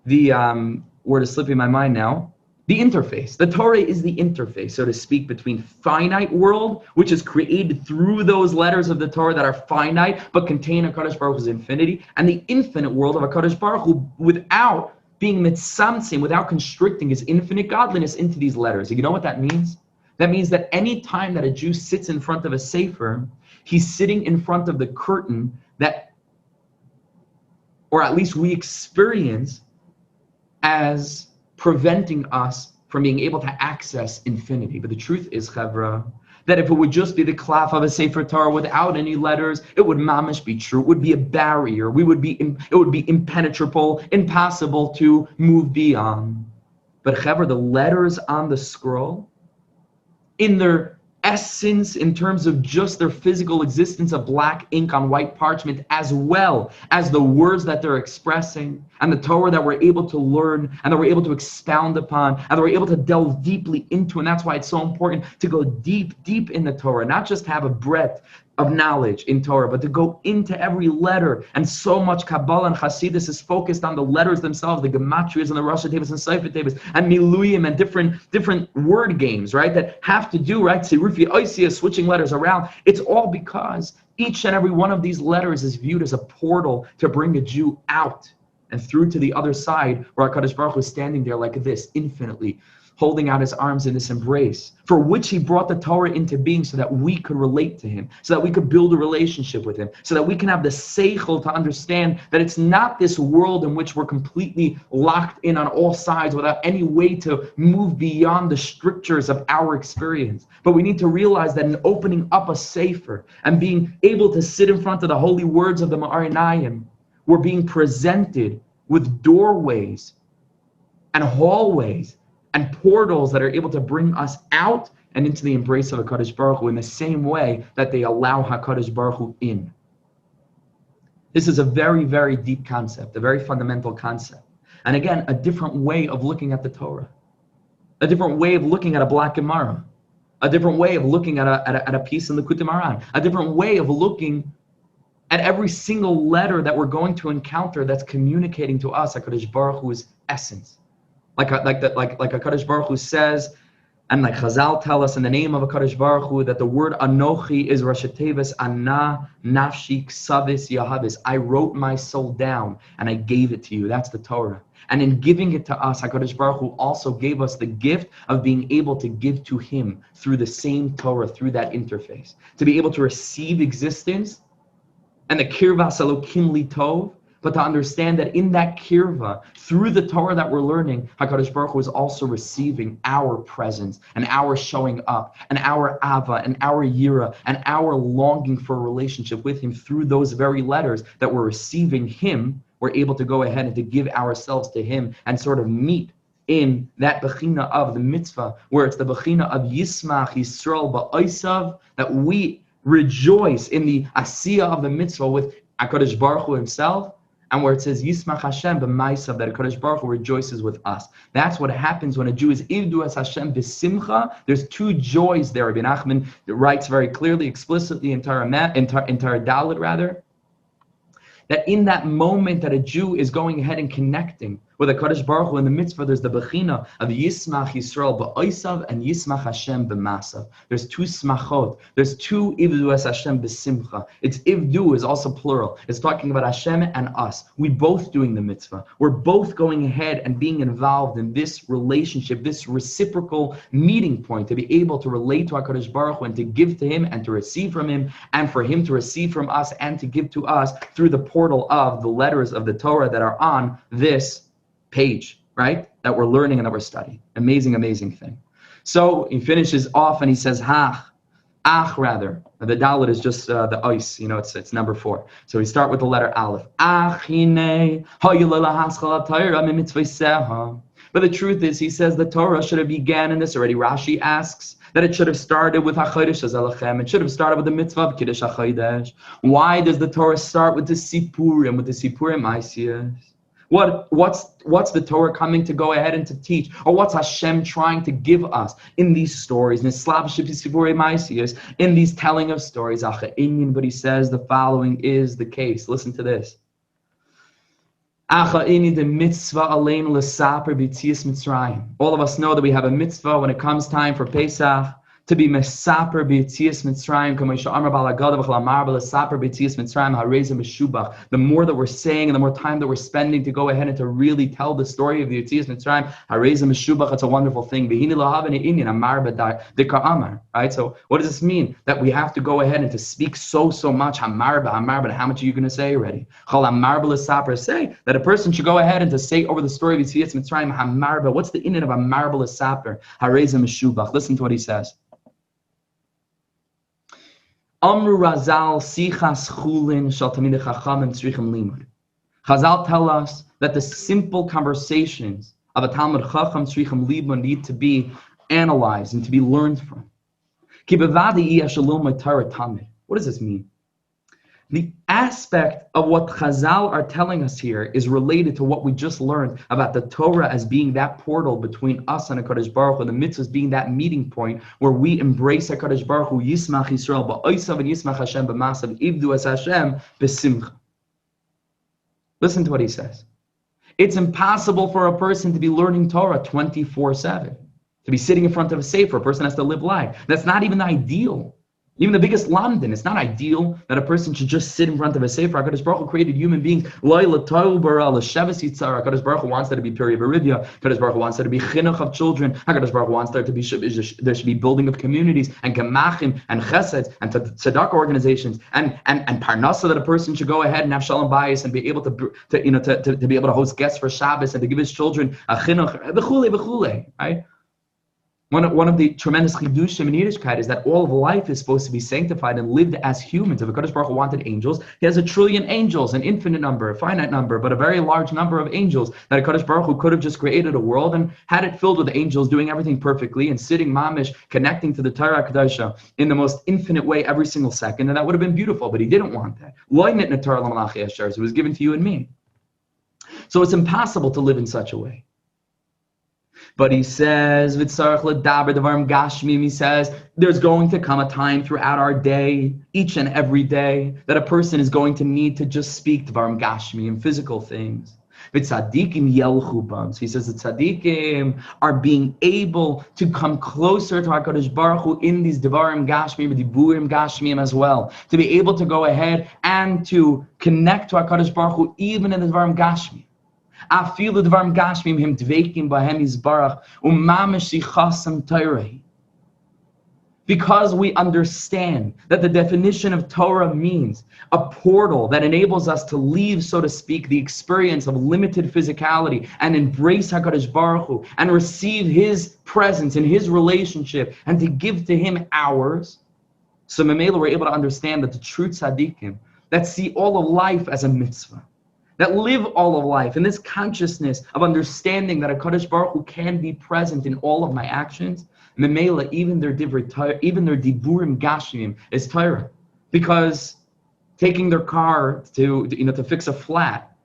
word is slipping my mind now, the interface. The Torah is the interface, so to speak, between finite world, which is created through those letters of the Torah that are finite but contain HaKadosh Baruch Hu's infinity, and the infinite world of HaKadosh Baruch Hu without being mitzamtzim, without constricting his infinite godliness into these letters. You know what that means? That means that any time that a Jew sits in front of a sefer, he's sitting in front of the curtain that, or at least we experience as preventing us from being able to access infinity. But the truth is, Chevra, that if it would just be the klaf of a Sefer Torah without any letters, it would mamish be true. It would be a barrier. It would be impenetrable, impossible to move beyond. But Chevra, the letters on the scroll, in their essence in terms of just their physical existence of black ink on white parchment, as well as the words that they're expressing and the Torah that we're able to learn and that we're able to expound upon and that we're able to delve deeply into. And that's why it's so important to go deep in the Torah, not just have a breadth of knowledge in Torah, but to go into every letter. And so much Kabbalah and Hasidus is focused on the letters themselves, the gematrias and the Rosh Tavis and Sefer Tavis and Miluyim and different word games, right? That have to do, right? Vayeishev, switching letters around. It's all because each and every one of these letters is viewed as a portal to bring a Jew out and through to the other side, where HaKadosh Baruch Hu is standing there like this, infinitely, holding out his arms in this embrace, for which he brought the Torah into being so that we could relate to him, so that we could build a relationship with him, so that we can have the seichel to understand that it's not this world in which we're completely locked in on all sides without any way to move beyond the strictures of our experience. But we need to realize that in opening up a sefer and being able to sit in front of the holy words of the Meor Einayim, we're being presented with doorways and hallways and portals that are able to bring us out and into the embrace of HaKadosh Baruch Hu in the same way that they allow HaKadosh Baruch Hu in. This is a very, very deep concept, a very fundamental concept. And again, a different way of looking at the Torah, a different way of looking at a black Gemara, a different way of looking at a piece in the Likutei Moharan, a different way of looking at every single letter that we're going to encounter that's communicating to us HaKadosh Baruch Hu's essence. Like HaKadosh Baruch Hu says, and like Chazal tell us in the name of HaKadosh Baruch Hu, that the word Anochi is recieve, Ana Nafshi Ksavis Yahavis. I wrote my soul down and I gave it to you. That's the Torah. And in giving it to us, HaKadosh Baruch Hu also gave us the gift of being able to give to him through the same Torah, through that interface. To be able to receive existence and the kirvas Elokim li tov, but to understand that in that kirva, through the Torah that we're learning, HaKadosh Baruch Hu is also receiving our presence and our showing up and our ava and our yira and our longing for a relationship with him through those very letters that we're receiving him. We're able to go ahead and to give ourselves to him and sort of meet in that bechina of the mitzvah, where it's the bechina of Yismach Yisrael Vayeishev, that we rejoice in the asiyah of the mitzvah with HaKadosh Baruch Hu himself, and where it says Yismach Hashem b'maisav, that HaKadosh Baruch Hu rejoices with us. That's what happens when a Jew is ivdu as Hashem b'simcha. There's two joys there. Rabbi Nachman writes very clearly, explicitly in Torah Dalet rather, that in that moment that a Jew is going ahead and connecting with HaKadosh Baruch Hu in the mitzvah, there's the bechina of Yismach Yisrael b'oisav and Yismach Hashem b'masav. There's two smachot. There's two ivdu es Hashem b'simcha. It's ivdu is also plural. It's talking about Hashem and us. We both doing the mitzvah. We're both going ahead and being involved in this relationship, this reciprocal meeting point to be able to relate to HaKadosh Baruch Hu and to give to him and to receive from him, and for him to receive from us and to give to us through the portal of the letters of the Torah that are on this page, right? That we're learning and that we're studying. Amazing, amazing thing. So he finishes off and he says, rather. The dalet is just the ice, it's number 4. So we start with the letter Aleph. But the truth is, he says the Torah should have began in this already. Rashi asks that it should have started with HaChodesh Azalachem. It should have started with the mitzvah of Kiddush HaChodesh. Why does the Torah start with the Sipurim, Maisiyas? What's the Torah coming to go ahead and to teach? Or what's Hashem trying to give us in these stories, in these telling of stories? But he says the following is the case. Listen to this. All of us know that we have a mitzvah when it comes time for Pesach, to be mesaper b'yitzias Mitzrayim, k'moisha amar bal haggadah v'chol amar b'lesaper b'yitzias Mitzrayim hareza meshubach. The more that we're saying and the more time that we're spending to go ahead and to really tell the story of the Yitzias Mitzrayim, hareza meshubach, it's a wonderful thing. V'hini lahavani inyan amar b'dikar amar. Right? So what does this mean? That we have to go ahead and to speak so much. Hamar, but how much are you going to say already? Chol amar b'lesaper, say that a person should go ahead and to say over the story of Yitzias Mitzrayim, hamar, but what's the inyan of amar b'lesaper? Hareza meshubach. Listen to what he says. Amru Razal Sichas Chulin Shal Tamidei Chachamim Tzrichim Limud. Chazal tell us that the simple conversations of a Talmud Chacham Tzrichim Limud need to be analyzed and to be learned from. What does this mean? The aspect of what Chazal are telling us here is related to what we just learned about the Torah as being that portal between us and HaKadosh Baruch Hu, and the mitzvahs being that meeting point where we embrace HaKadosh Baruch Hu, Yismach Yisrael ba'osav and Yismach Hashem b'masav, Ivdu es Hashem b'simcha. Listen to what he says. It's impossible for a person to be learning Torah 24/7, to be sitting in front of a sefer. A person has to live life. That's not even the ideal. Even the biggest lamdan, it's not ideal that a person should just sit in front of a sefer. HaKadosh Baruch Hu created human beings. HaKadosh Baruch Hu wants there to be period of arivia. HaKadosh Baruch Hu wants there to be chinuch of children. HaKadosh Baruch Hu wants there to be building of communities and gemachim and chesed and tzedakah organizations and parnasa, that a person should go ahead and have shalom bayis and be able to be able to host guests for Shabbos and to give his children a chinuch, v'chule, right? One of the tremendous chidushim in Yiddishkeit is that all of life is supposed to be sanctified and lived as humans. If HaKadosh Baruch Hu wanted angels, he has 1 trillion angels, an infinite number, a finite number, but a very large number of angels, that HaKadosh Baruch Hu could have just created a world and had it filled with angels doing everything perfectly and sitting mamish, connecting to the Torah Kedusha in the most infinite way every single second, and that would have been beautiful, but he didn't want that. It was given to you and me. So it's impossible to live in such a way. But he says, he says, there's going to come a time throughout our day, each and every day, that a person is going to need to just speak Dvarim Gashmi, physical things. So he says the tzaddikim are being able to come closer to HaKadosh Baruch Hu in these Dvarim Gashmi, Diburim Gashmi as well, to be able to go ahead and to connect to HaKadosh Baruch Hu even in the Dvarim Gashmi. Because we understand that the definition of Torah means a portal that enables us to leave, so to speak, the experience of limited physicality and embrace HaKadosh Baruch Hu and receive His presence in His relationship and to give to Him ours. So Mamela, we're able to understand that the true tzaddikim that see all of life as a mitzvah, that live all of life in this consciousness of understanding that HaKadosh Baruch Hu can be present in all of my actions. Memela, even their diburim gashmim is Torah, because taking their car to fix a flat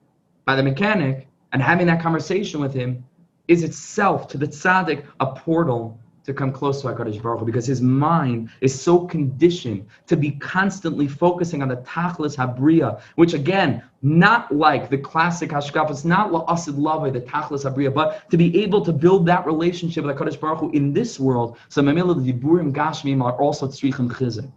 by the mechanic and having that conversation with him is itself to the tzaddik a portal to come close to HaKadosh Baruch Hu, because his mind is so conditioned to be constantly focusing on the tachlis habriya, which again, not like the classic hashkaf, it's not la'asid lavai, the tachlis habriya, but to be able to build that relationship with HaKadosh Baruch Hu in this world. So mamela the diburim gashmim are also tzrichim chizuk.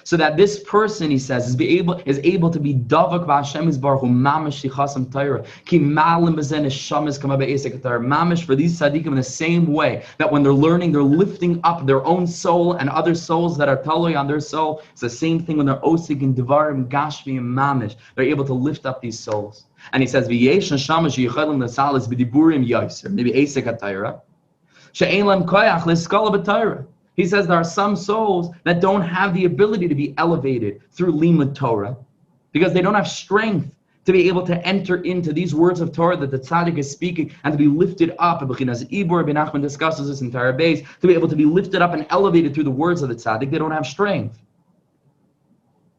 So that this person, he says, is able to be davak v'Hashem Baruch Hu mamish shichasam Torah ki malim b'zen eshamis kama be'esek Torah mamish, for these tzaddikim in the same way that when they're learning, they're lifting up their own soul and other souls that are taloi on their soul. It's the same thing when they're osig in devarim gashmi and mamish. They're able to lift up these souls. And he says v'yesh neshama sheyichalim l'salis b'diburim yoser, maybe esek Torah she'ein lem koyach l'skala b'Torah. He says there are some souls that don't have the ability to be elevated through limud Torah because they don't have strength to be able to enter into these words of Torah that the tzaddik is speaking and to be lifted up. Bechinas Ibor Ben Nachman discusses this entire base, to be able to be lifted up and elevated through the words of the tzaddik. They don't have strength.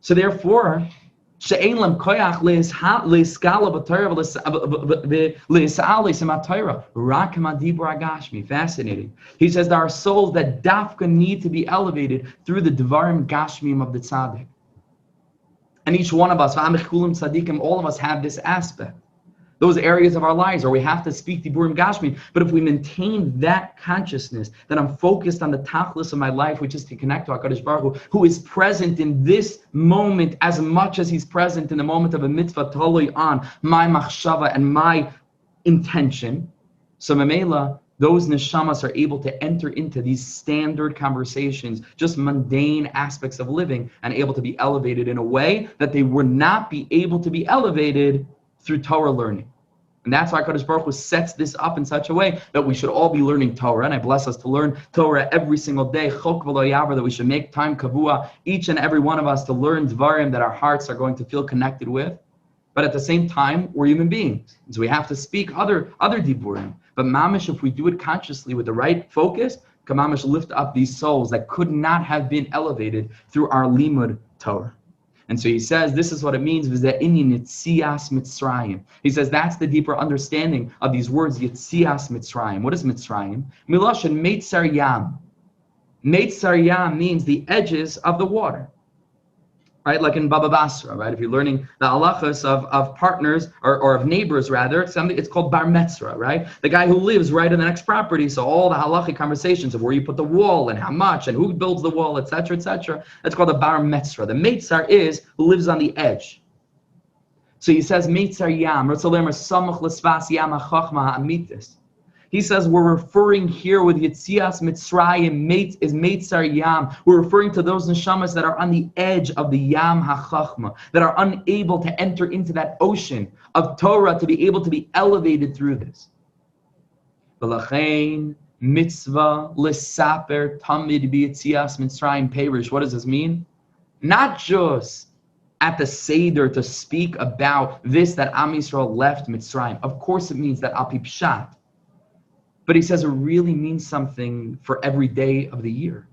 So therefore, she'ein lem koyach le'skala b'Torah le'sa'al le'semat Torah rak madibur agashmi. Fascinating. He says there are souls that dafka need to be elevated through the dvarim gashmim of the tzaddik. And each one of us, all of us have this aspect. Those areas of our lives where we have to speak diburim gashmi. But if we maintain that consciousness, that I'm focused on the tachlis of my life, which is to connect to HaKadosh Baruch Hu, who is present in this moment as much as he's present in the moment of a mitzvah, totally on my machshava and my intention. So Mamela, those neshamas are able to enter into these standard conversations, just mundane aspects of living, and able to be elevated in a way that they would not be able to be elevated through Torah learning. And that's why HaKadosh Baruch Hu sets this up in such a way that we should all be learning Torah. And I bless us to learn Torah every single day. Chok v'lo yaver, that we should make time kavua, each and every one of us, to learn dvarim that our hearts are going to feel connected with. But at the same time, we're human beings. So we have to speak other diburim. But mamish, if we do it consciously with the right focus, Kamamish lift up these souls that could not have been elevated through our limud Torah. And so he says, this is what it means. He says that's the deeper understanding of these words, Yitzias Mitzrayim. What is Mitzrayim? Miloshin Meitzar Yam. Meitzar Yam means the edges of the water. Right, like in Baba Basra, right? If you're learning the halachas of partners or of neighbors, rather, it's called bar metzra, right? The guy who lives right in the next property. So all the halachic conversations of where you put the wall and how much and who builds the wall, etc., etc. That's called a bar metzra. The meitzar is who lives on the edge. So he says meitzar yam. He says we're referring here with Yitzias Mitzrayim is Meitzar Yam. We're referring to those neshamas that are on the edge of the Yam HaChachma, that are unable to enter into that ocean of Torah to be able to be elevated through this. V'lachein mitzvah l'saper tamid b'Yitzias Mitzrayim perish. What does this mean? Not just at the Seder to speak about this that Am Yisrael left Mitzrayim. Of course it means that al pi pshat. But he says it really means something for every day of the year.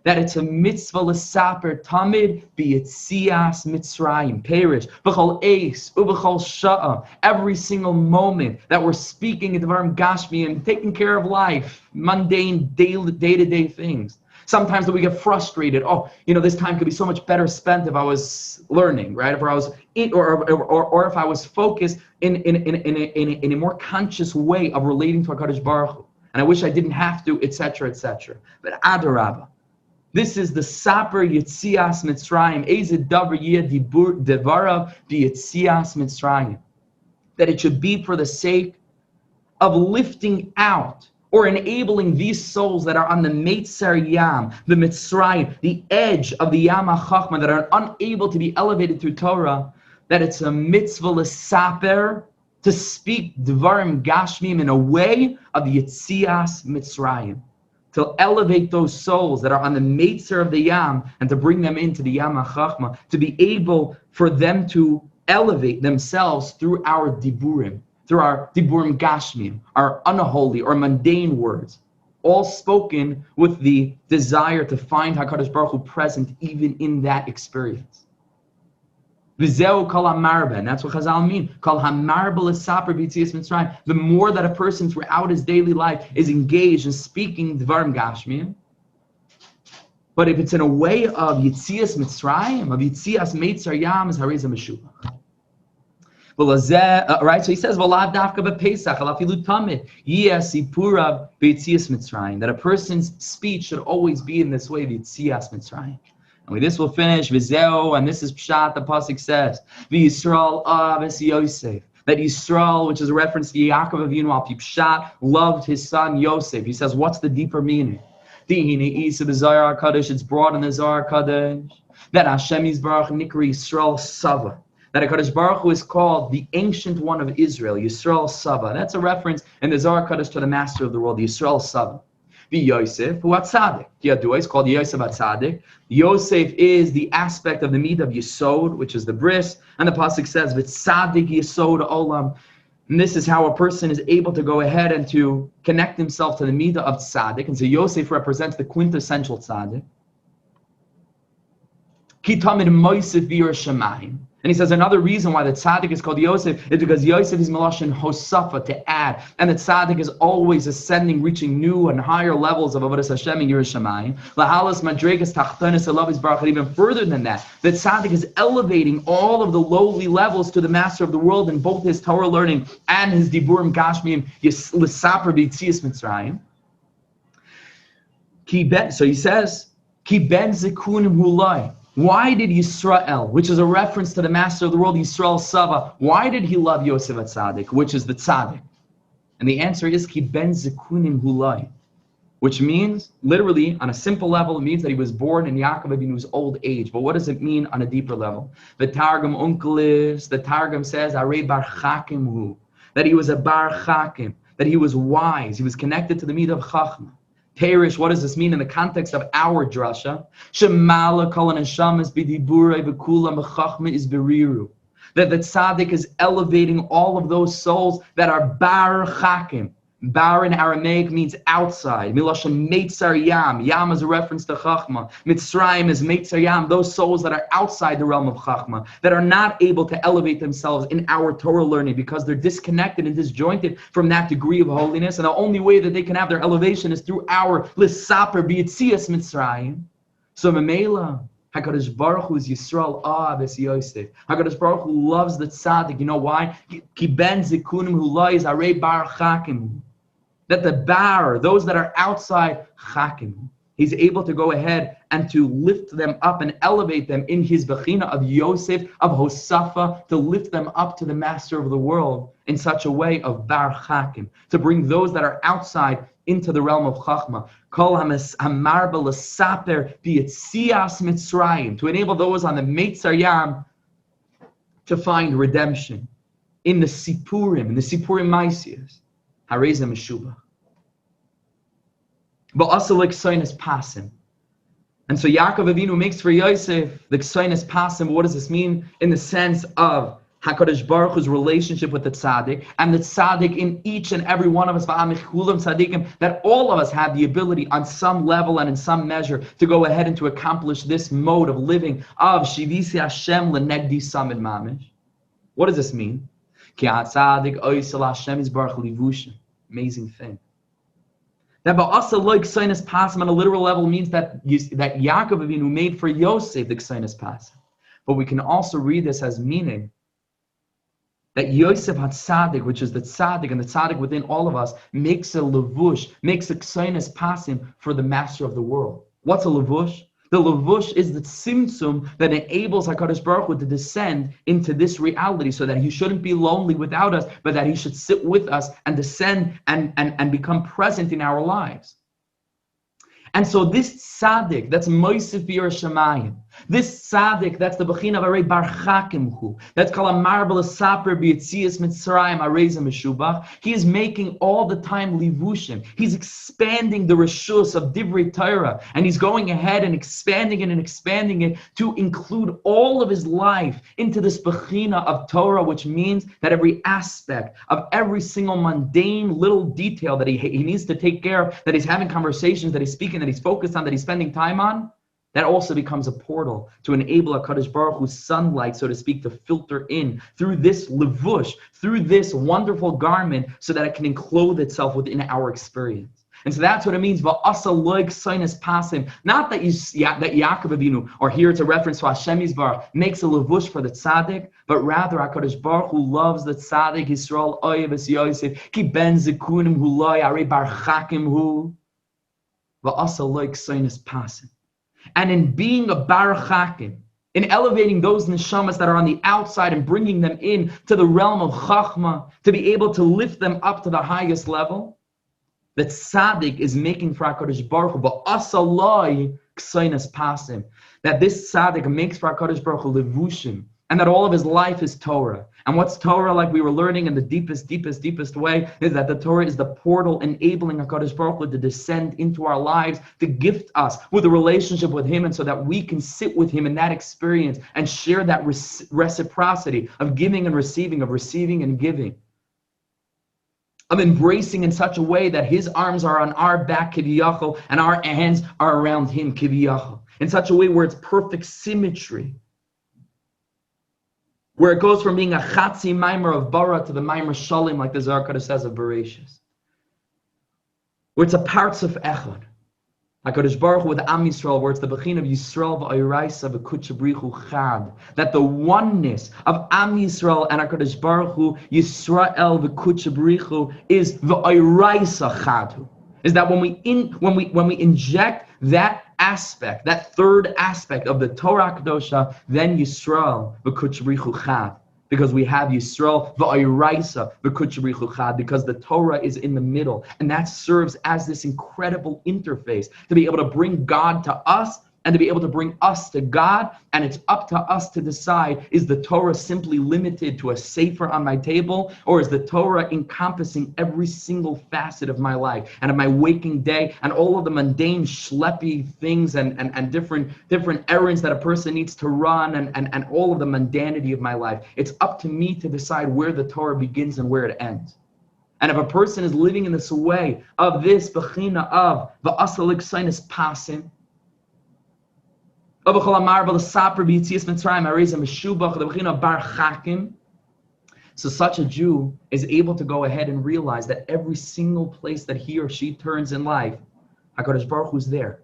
That it's a mitzvah l'saper tamid b'yitzias Mitzrayim perish b'chol eis u'b'chol sha'a. Every single moment that we're speaking in Dvarim Gashmi and taking care of life, mundane day-to-day things. Sometimes that we get frustrated. Oh, this time could be so much better spent if I was learning, right? If I was or if I was focused in a more conscious way of relating to HaKadosh Baruch Hu. And I wish I didn't have to, etc., etc. But Adarabah, this is the Saper Yitzias Mitzrayim. Ezid Davar Yeh Devarav B'Yitzias Mitzrayim. That it should be for the sake of lifting out or enabling these souls that are on the Meitzar Yam, the Mitzrayim, the edge of the Yam HaChachma, that are unable to be elevated through Torah, that it's a mitzvah l'saper, to speak Dvarim Gashmim in a way of the Yitzias Mitzrayim, to elevate those souls that are on the Meitzar of the Yam and to bring them into the Yam HaChachma, to be able for them to elevate themselves through our Diburim, through our Diburim Gashmim, our unholy or mundane words, all spoken with the desire to find HaKadosh Baruch Hu present even in that experience. V'zeu kol hamarba, and that's what Chazal mean. Kol hamarba l'saper b'yitzias Mitzrayim. The more that a person throughout his daily life is engaged in speaking Dvarim Gashmim, but if it's in a way of Yitzias Mitzrayim, of Yitzias Meitzar Yam, is Hareza Meshuvah. Right, so he says, that a person's speech should always be in this way, Yitzias Mitzrayim. And with this we'll finish, and this is Pshat, the Pasuk says, Yisrael aves Yosef, that Yisrael, which is a reference to Yaakov Avinu al pi Pshat, loved his son Yosef. He says, what's the deeper meaning? It's brought in the Zohar Kadosh that Hashem Yisbarach Nikri Yisrael Sava, that HaKadosh Baruch Hu is called the Ancient One of Israel, Yisrael Sava. That's a reference in the Zohar Kadosh to the Master of the World, Yisrael Sava. The Yosef, who Atzadik. Yadua is called Yosef Atzadik. Yosef is the aspect of the Midah of Yesod, which is the bris, and the pasuk says, "V'tzadik Yesod Olam." And this is how a person is able to go ahead and to connect himself to the Midah of Tzadik. And so Yosef represents the quintessential Tzadik. Ki tamid moisef v'yer shemayim. And he says another reason why the tzaddik is called Yosef is because Yosef is meloshin hosafa, to add, and the tzaddik is always ascending, reaching new and higher levels of avodas Hashem in Yerushalayim. Lahalas madregas tachtonis alavis baruch. Even further than that, the tzaddik is elevating all of the lowly levels to the Master of the World in both his Torah learning and his diburim gashmim l'saper b'yitzias Mitzrayim. So he says, Ki ben zikunim hulai. Why did Yisrael, which is a reference to the Master of the World, Yisrael Sava, why did he love Yosef HaTzadik, which is the Tzadik? And the answer is Ki ben zikunim hulai, which means, literally, on a simple level, it means that he was born in Yaakov Avinu's old age. But what does it mean on a deeper level? The Targum Unkelis, the Targum says, Are bar chakim hu, that he was a bar chakim, that he was wise, he was connected to the Midah of Chachma. Perish, what does this mean in the context of our drasha? Shemala kol neshamas b'diburei v'kula mechachma is beriru. That the tzaddik is elevating all of those souls that are bar chakim, Bar in Aramaic means outside. Miloshan Meitzar Yam. Yam is a reference to Chachma. Mitzrayim is Meitzar Yam. Those souls that are outside the realm of Chachma, that are not able to elevate themselves in our Torah learning because they're disconnected and disjointed from that degree of holiness. And the only way that they can have their elevation is through our Lissaper B'Yitzias Mitzrayim. So Mamela, HaKadosh Baruch Hu is Yisrael Aves Yosef. HaKadosh Baruch Hu loves the tzaddik. You know why? Ki ben zikunim hu lo is arei bar chakim. That the bar, those that are outside chakim, he's able to go ahead and to lift them up and elevate them in his bechina of Yosef, of Hosafa, to lift them up to the master of the world in such a way of bar chakim, to bring those that are outside into the realm of Chachma. Kol hamarba l'saper b'yitzias Mitzrayim, to enable those on the Meitzar Yam to find redemption in the Sipurim, Maisias. Hareza Meshuba. But also like Ksainis Pasim. And so Yaakov Avinu makes for Yosef the Ksainis Pasim. What does this mean? In the sense of HaKadosh Baruch Hu's relationship with the tzaddik, and the tzaddik in each and every one of us, that all of us have the ability on some level and in some measure to go ahead and to accomplish this mode of living of Shivisi Hashem Lenegdi Samid Mamish. What does this mean? Amazing thing. That ba'asa like Ksainis Pasim on a literal level means that Yaakov Avinu made for Yosef the Ksainis Pasim. But we can also read this as meaning that Yosef HaTzadik, which is the tzaddik and the tzaddik within all of us, makes a levush, makes a Ksainis Pasim for the master of the world. What's a levush? The levush is the tzimtzum that enables HaKadosh Baruch Hu to descend into this reality so that he shouldn't be lonely without us, but that he should sit with us and descend and become present in our lives. And so this tzaddik, that's Moisef B'Yer Shamayim, this tzaddik, that's the Bechina of Arei Bar Chakim Hu, that's called a Marbel Saper B'Yitzias Mitzrayim Areza Meshubach. He is making all the time livushim. He's expanding the reshus of Divrei Torah, and he's going ahead and expanding it to include all of his life into this Bechina of Torah, which means that every aspect of every single mundane little detail that he needs to take care of, that he's having conversations, that he's speaking, that he's focused on, that he's spending time on, that also becomes a portal to enable HaKadosh Baruch Hu's sunlight, so to speak, to filter in through this levush, through this wonderful garment, so that it can enclose itself within our experience. And so that's what it means. Va'asa loig Ksainis Pasim. Not that Yaakov Avinu, or here it's a reference to Hashem Yisbarach, makes a levush for the tzaddik, but rather HaKadosh Baruch Hu loves the tzaddik, Yisrael Oyeves Yosef, Ki ben zikunim hu loy arei bar chakim hu. Va'asa loig Ksainis Pasim. And in being a bar chakim, in elevating those neshamas that are on the outside and bringing them in to the realm of chachma, to be able to lift them up to the highest level, that tzaddik is making for HaKadosh Baruch Hu, v'asaloi ksainas pasim, that this tzaddik makes for HaKadosh Baruch Hu levushim, and that all of his life is Torah. And what's Torah, like we were learning in the deepest way, is that the Torah is the portal enabling HaKadosh Baruch Hu to descend into our lives, to gift us with a relationship with Him, and so that we can sit with Him in that experience and share that reciprocity of giving and receiving, of receiving and giving, of embracing in such a way that His arms are on our back, kiviyachol, and our hands are around Him, kiviyachol, in such a way where it's perfect symmetry, where it goes from being a chatzi maimer of bara to the maimer shalim, like the Zohar Kodesh says of Vayeishev, where it's a parts of echad. HaKadosh Baruch Hu with Am Yisrael, where it's the bechin of Yisrael v'ayraisa v'kutchabrichu chad, that the oneness of Am Yisrael and HaKadosh Baruch Hu, Yisrael v'kutchabrichu, is v'ayraisa chadu. Is that when we inject that aspect, that third aspect of the Torah Kedosha, then Yisrael v'kutchabrichu chad. Because we have Yisrael v'ayraisa v'kutchabrichu chad, because the Torah is in the middle, and that serves as this incredible interface to be able to bring God to us and to be able to bring us to God. And it's up to us to decide, is the Torah simply limited to a sefer on my table, or is the Torah encompassing every single facet of my life and of my waking day and all of the mundane schleppy things and different errands that a person needs to run and all of the mundanity of my life. It's up to me to decide where the Torah begins and where it ends. And if a person is living in this way of this bechina of va'asal exaynis pasim, of b'chol amar b'lesaper b'yitzias mitzrayim arizim meshubach the bechina bar chakim. So such a Jew is able to go ahead and realize that every single place that he or she turns in life, HaKadosh Baruch Hu is there.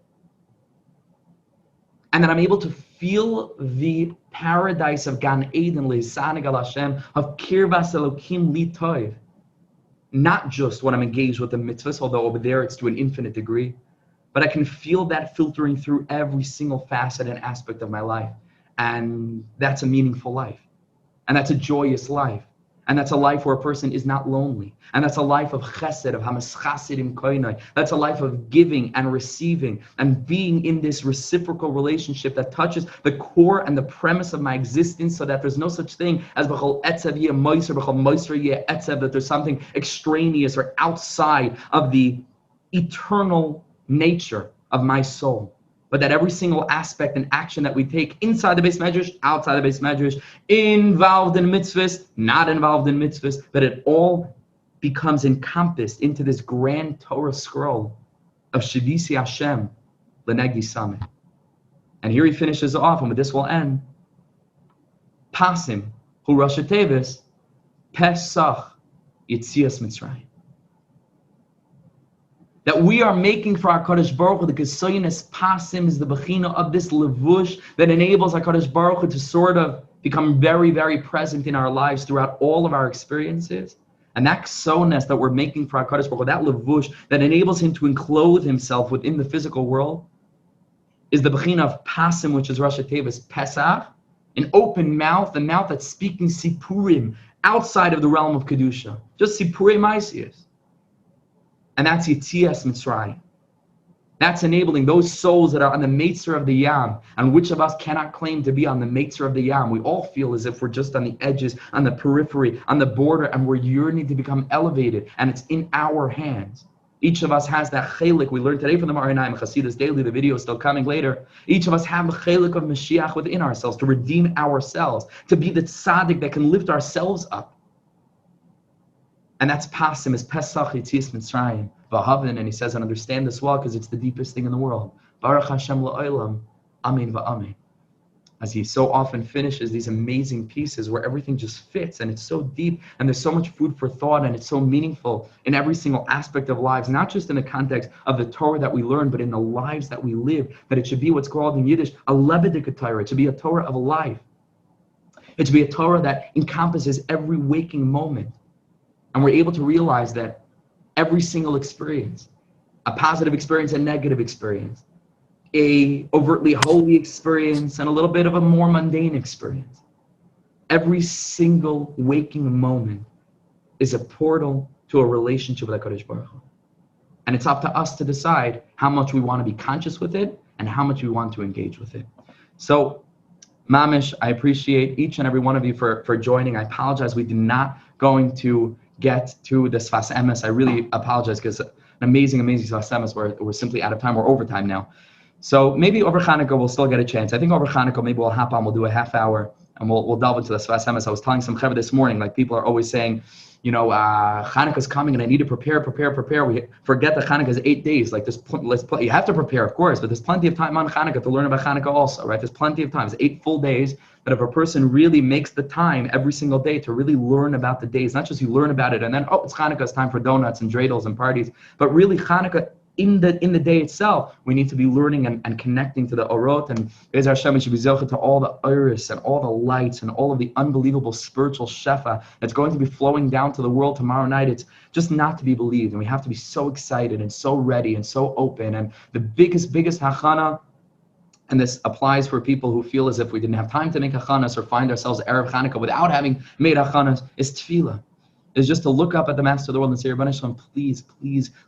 And that I'm able to feel the paradise of Gan Eden, Le'sanig al Hashem, of Kirvas Elokim Li Tov. Not just when I'm engaged with the mitzvahs, although over there it's to an infinite degree, but I can feel that filtering through every single facet and aspect of my life. And that's a meaningful life. And that's a joyous life. And that's a life where a person is not lonely. And that's a life of chesed, of hamas chasidim koinai. That's a life of giving and receiving and being in this reciprocal relationship that touches the core and the premise of my existence, so that there's no such thing as b'chol etzev yeh moiser, b'chol moiser yeh etzev, that there's something extraneous or outside of the eternal nature of my soul. But that every single aspect and action that we take inside the Beis Medrash, outside the Beis Medrash, involved in mitzvahs, not involved in mitzvahs, but it all becomes encompassed into this grand Torah scroll of Shivisi Hashem L'negdi Sameh. And here he finishes off, and with this we'll end. Pasim, hu Rashi Tevis, Pesach Yitzias Mitzrayim. That we are making for our HaKadosh Baruch Hu, the Kesoynes Pasim is the bechina of this levush that enables our HaKadosh Baruch Hu to sort of become very, very present in our lives throughout all of our experiences. And that Kesoynes that we're making for our HaKadosh Baruch Hu, that levush that enables him to enclose himself within the physical world, is the bechina of Pasim, which is Rashi Tevis Pesach, an open mouth, a mouth that's speaking Sipurim outside of the realm of Kedusha. Just Sipurim Maisius. And that's Yitzias Mitzrayim. That's enabling those souls that are on the Meitzer of the Yam. And which of us cannot claim to be on the Meitzer of the Yam? We all feel as if we're just on the edges, on the periphery, on the border, and we're yearning to become elevated. And it's in our hands. Each of us has that chelik. We learned today from the Meor Einayim, Chassidus Daily. The video is still coming later. Each of us have the chelik of Mashiach within ourselves to redeem ourselves, to be the tzaddik that can lift ourselves up. And that's Pasim, is Pesach Yitzias Mitzrayim, V'havin, and he says, and understand this well, because it's the deepest thing in the world. Baruch Hashem la'olam, Amen va'amen. As he so often finishes these amazing pieces where everything just fits, and it's so deep, and there's so much food for thought, and it's so meaningful in every single aspect of lives, not just in the context of the Torah that we learn, but in the lives that we live, that it should be what's called in Yiddish, a lebedik Torah. It should be a Torah of a life. It should be a Torah that encompasses every waking moment. And we're able to realize that every single experience, a positive experience, a negative experience, a overtly holy experience, and a little bit of a more mundane experience, every single waking moment is a portal to a relationship with HaKadosh Baruch Hu. And it's up to us to decide how much we want to be conscious with it and how much we want to engage with it. So, Mamish, I appreciate each and every one of you for joining. I apologize, we did not going to get to the Sfas Emes. I really apologize, because an amazing Sfas Emes, we're simply out of time. We're overtime now. So maybe over Hanukkah we'll still get a chance. I think over Hanukkah maybe we'll hop on, we'll do a half hour, and we'll delve into the Sfas Emes. I was telling some chaver this morning, like people are always saying, you know, Hanukkah's coming and I need to prepare. We forget that Hanukkah is 8 days. Like you have to prepare, of course, but there's plenty of time on Hanukkah to learn about Hanukkah also, right? There's plenty of time. It's 8 full days. But if a person really makes the time every single day to really learn about the days, not just you learn about it and then, oh, it's Hanukkah, it's time for donuts and dreidels and parties, but really Hanukkah in the day itself, we need to be learning and connecting to the orot, and Be'ez Hashem, we should be zocheh to all the iris and all the lights and all of the unbelievable spiritual shefa that's going to be flowing down to the world tomorrow night. It's just not to be believed, and we have to be so excited and so ready and so open. And the biggest hachana, and this applies for people who feel as if we didn't have time to make hachanas or find ourselves Erev Chanukah without having made hachanas, is tefillah. Is just to look up at the Master of the world and say, Rabbanah Shalom, please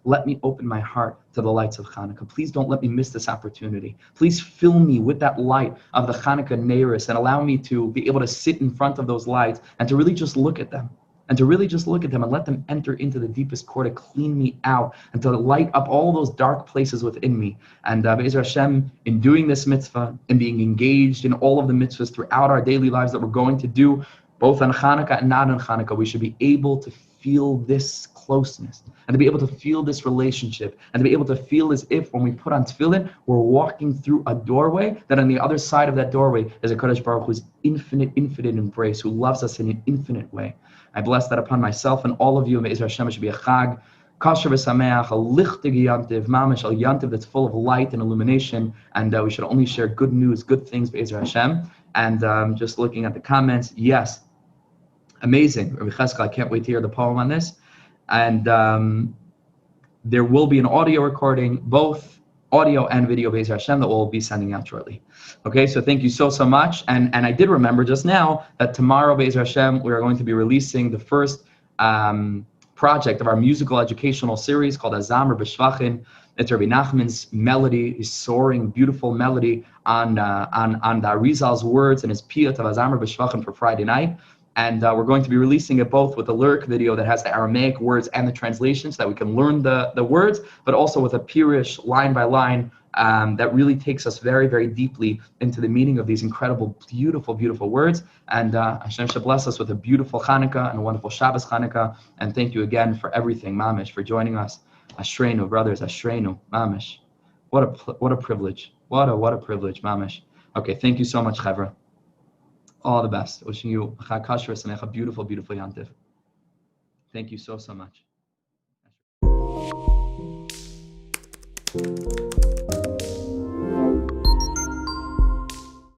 let me open my heart to the lights of Chanukah. Please don't let me miss this opportunity. Please fill me with that light of the Chanukah Neiris and allow me to be able to sit in front of those lights and to really just look at them. And to really just look at them and let them enter into the deepest core to clean me out and to light up all those dark places within me. And Be'ez Hashem, in doing this mitzvah and being engaged in all of the mitzvahs throughout our daily lives that we're going to do, both on Hanukkah and not on Hanukkah, we should be able to feel this closeness, and to be able to feel this relationship, and to be able to feel as if when we put on tefillin, we're walking through a doorway, that on the other side of that doorway is a Kadosh Baruch Hu's infinite embrace, who loves us in an infinite way. I bless that upon myself and all of you. May Israel Hashem should be a chag, kasher v'sameach, a lichtig yantiv, mamish, a yantiv that's full of light and illumination, and we should only share good news, good things, by Israel Hashem. And just looking at the comments, yes, amazing. Rabbi Cheskel, I can't wait to hear the poem on this. And there will be an audio recording, both audio and video, Be'ez Hashem, that we'll be sending out shortly. Okay, so thank you so much. And I did remember just now that tomorrow, Be'ez Hashem, we are going to be releasing the first project of our musical educational series called Azamer B'Shvachin. It's Rabbi Nachman's melody, his soaring, beautiful melody on the Arizal's words and his piyut of Azamer B'Shvachin for Friday night. And we're going to be releasing it both with a lyric video that has the Aramaic words and the translation so that we can learn the words, but also with a pirish, line by line, that really takes us very, very deeply into the meaning of these incredible, beautiful, beautiful words. And Hashem should bless us with a beautiful Hanukkah and a wonderful Shabbos Hanukkah. And thank you again for everything, Mamish, for joining us. Ashreinu, brothers, Ashreinu, Mamish. What a privilege. What a privilege, Mamish. Okay, thank you so much, Chevra. All the best. Wishing you a beautiful, beautiful yantiv. Thank you so much.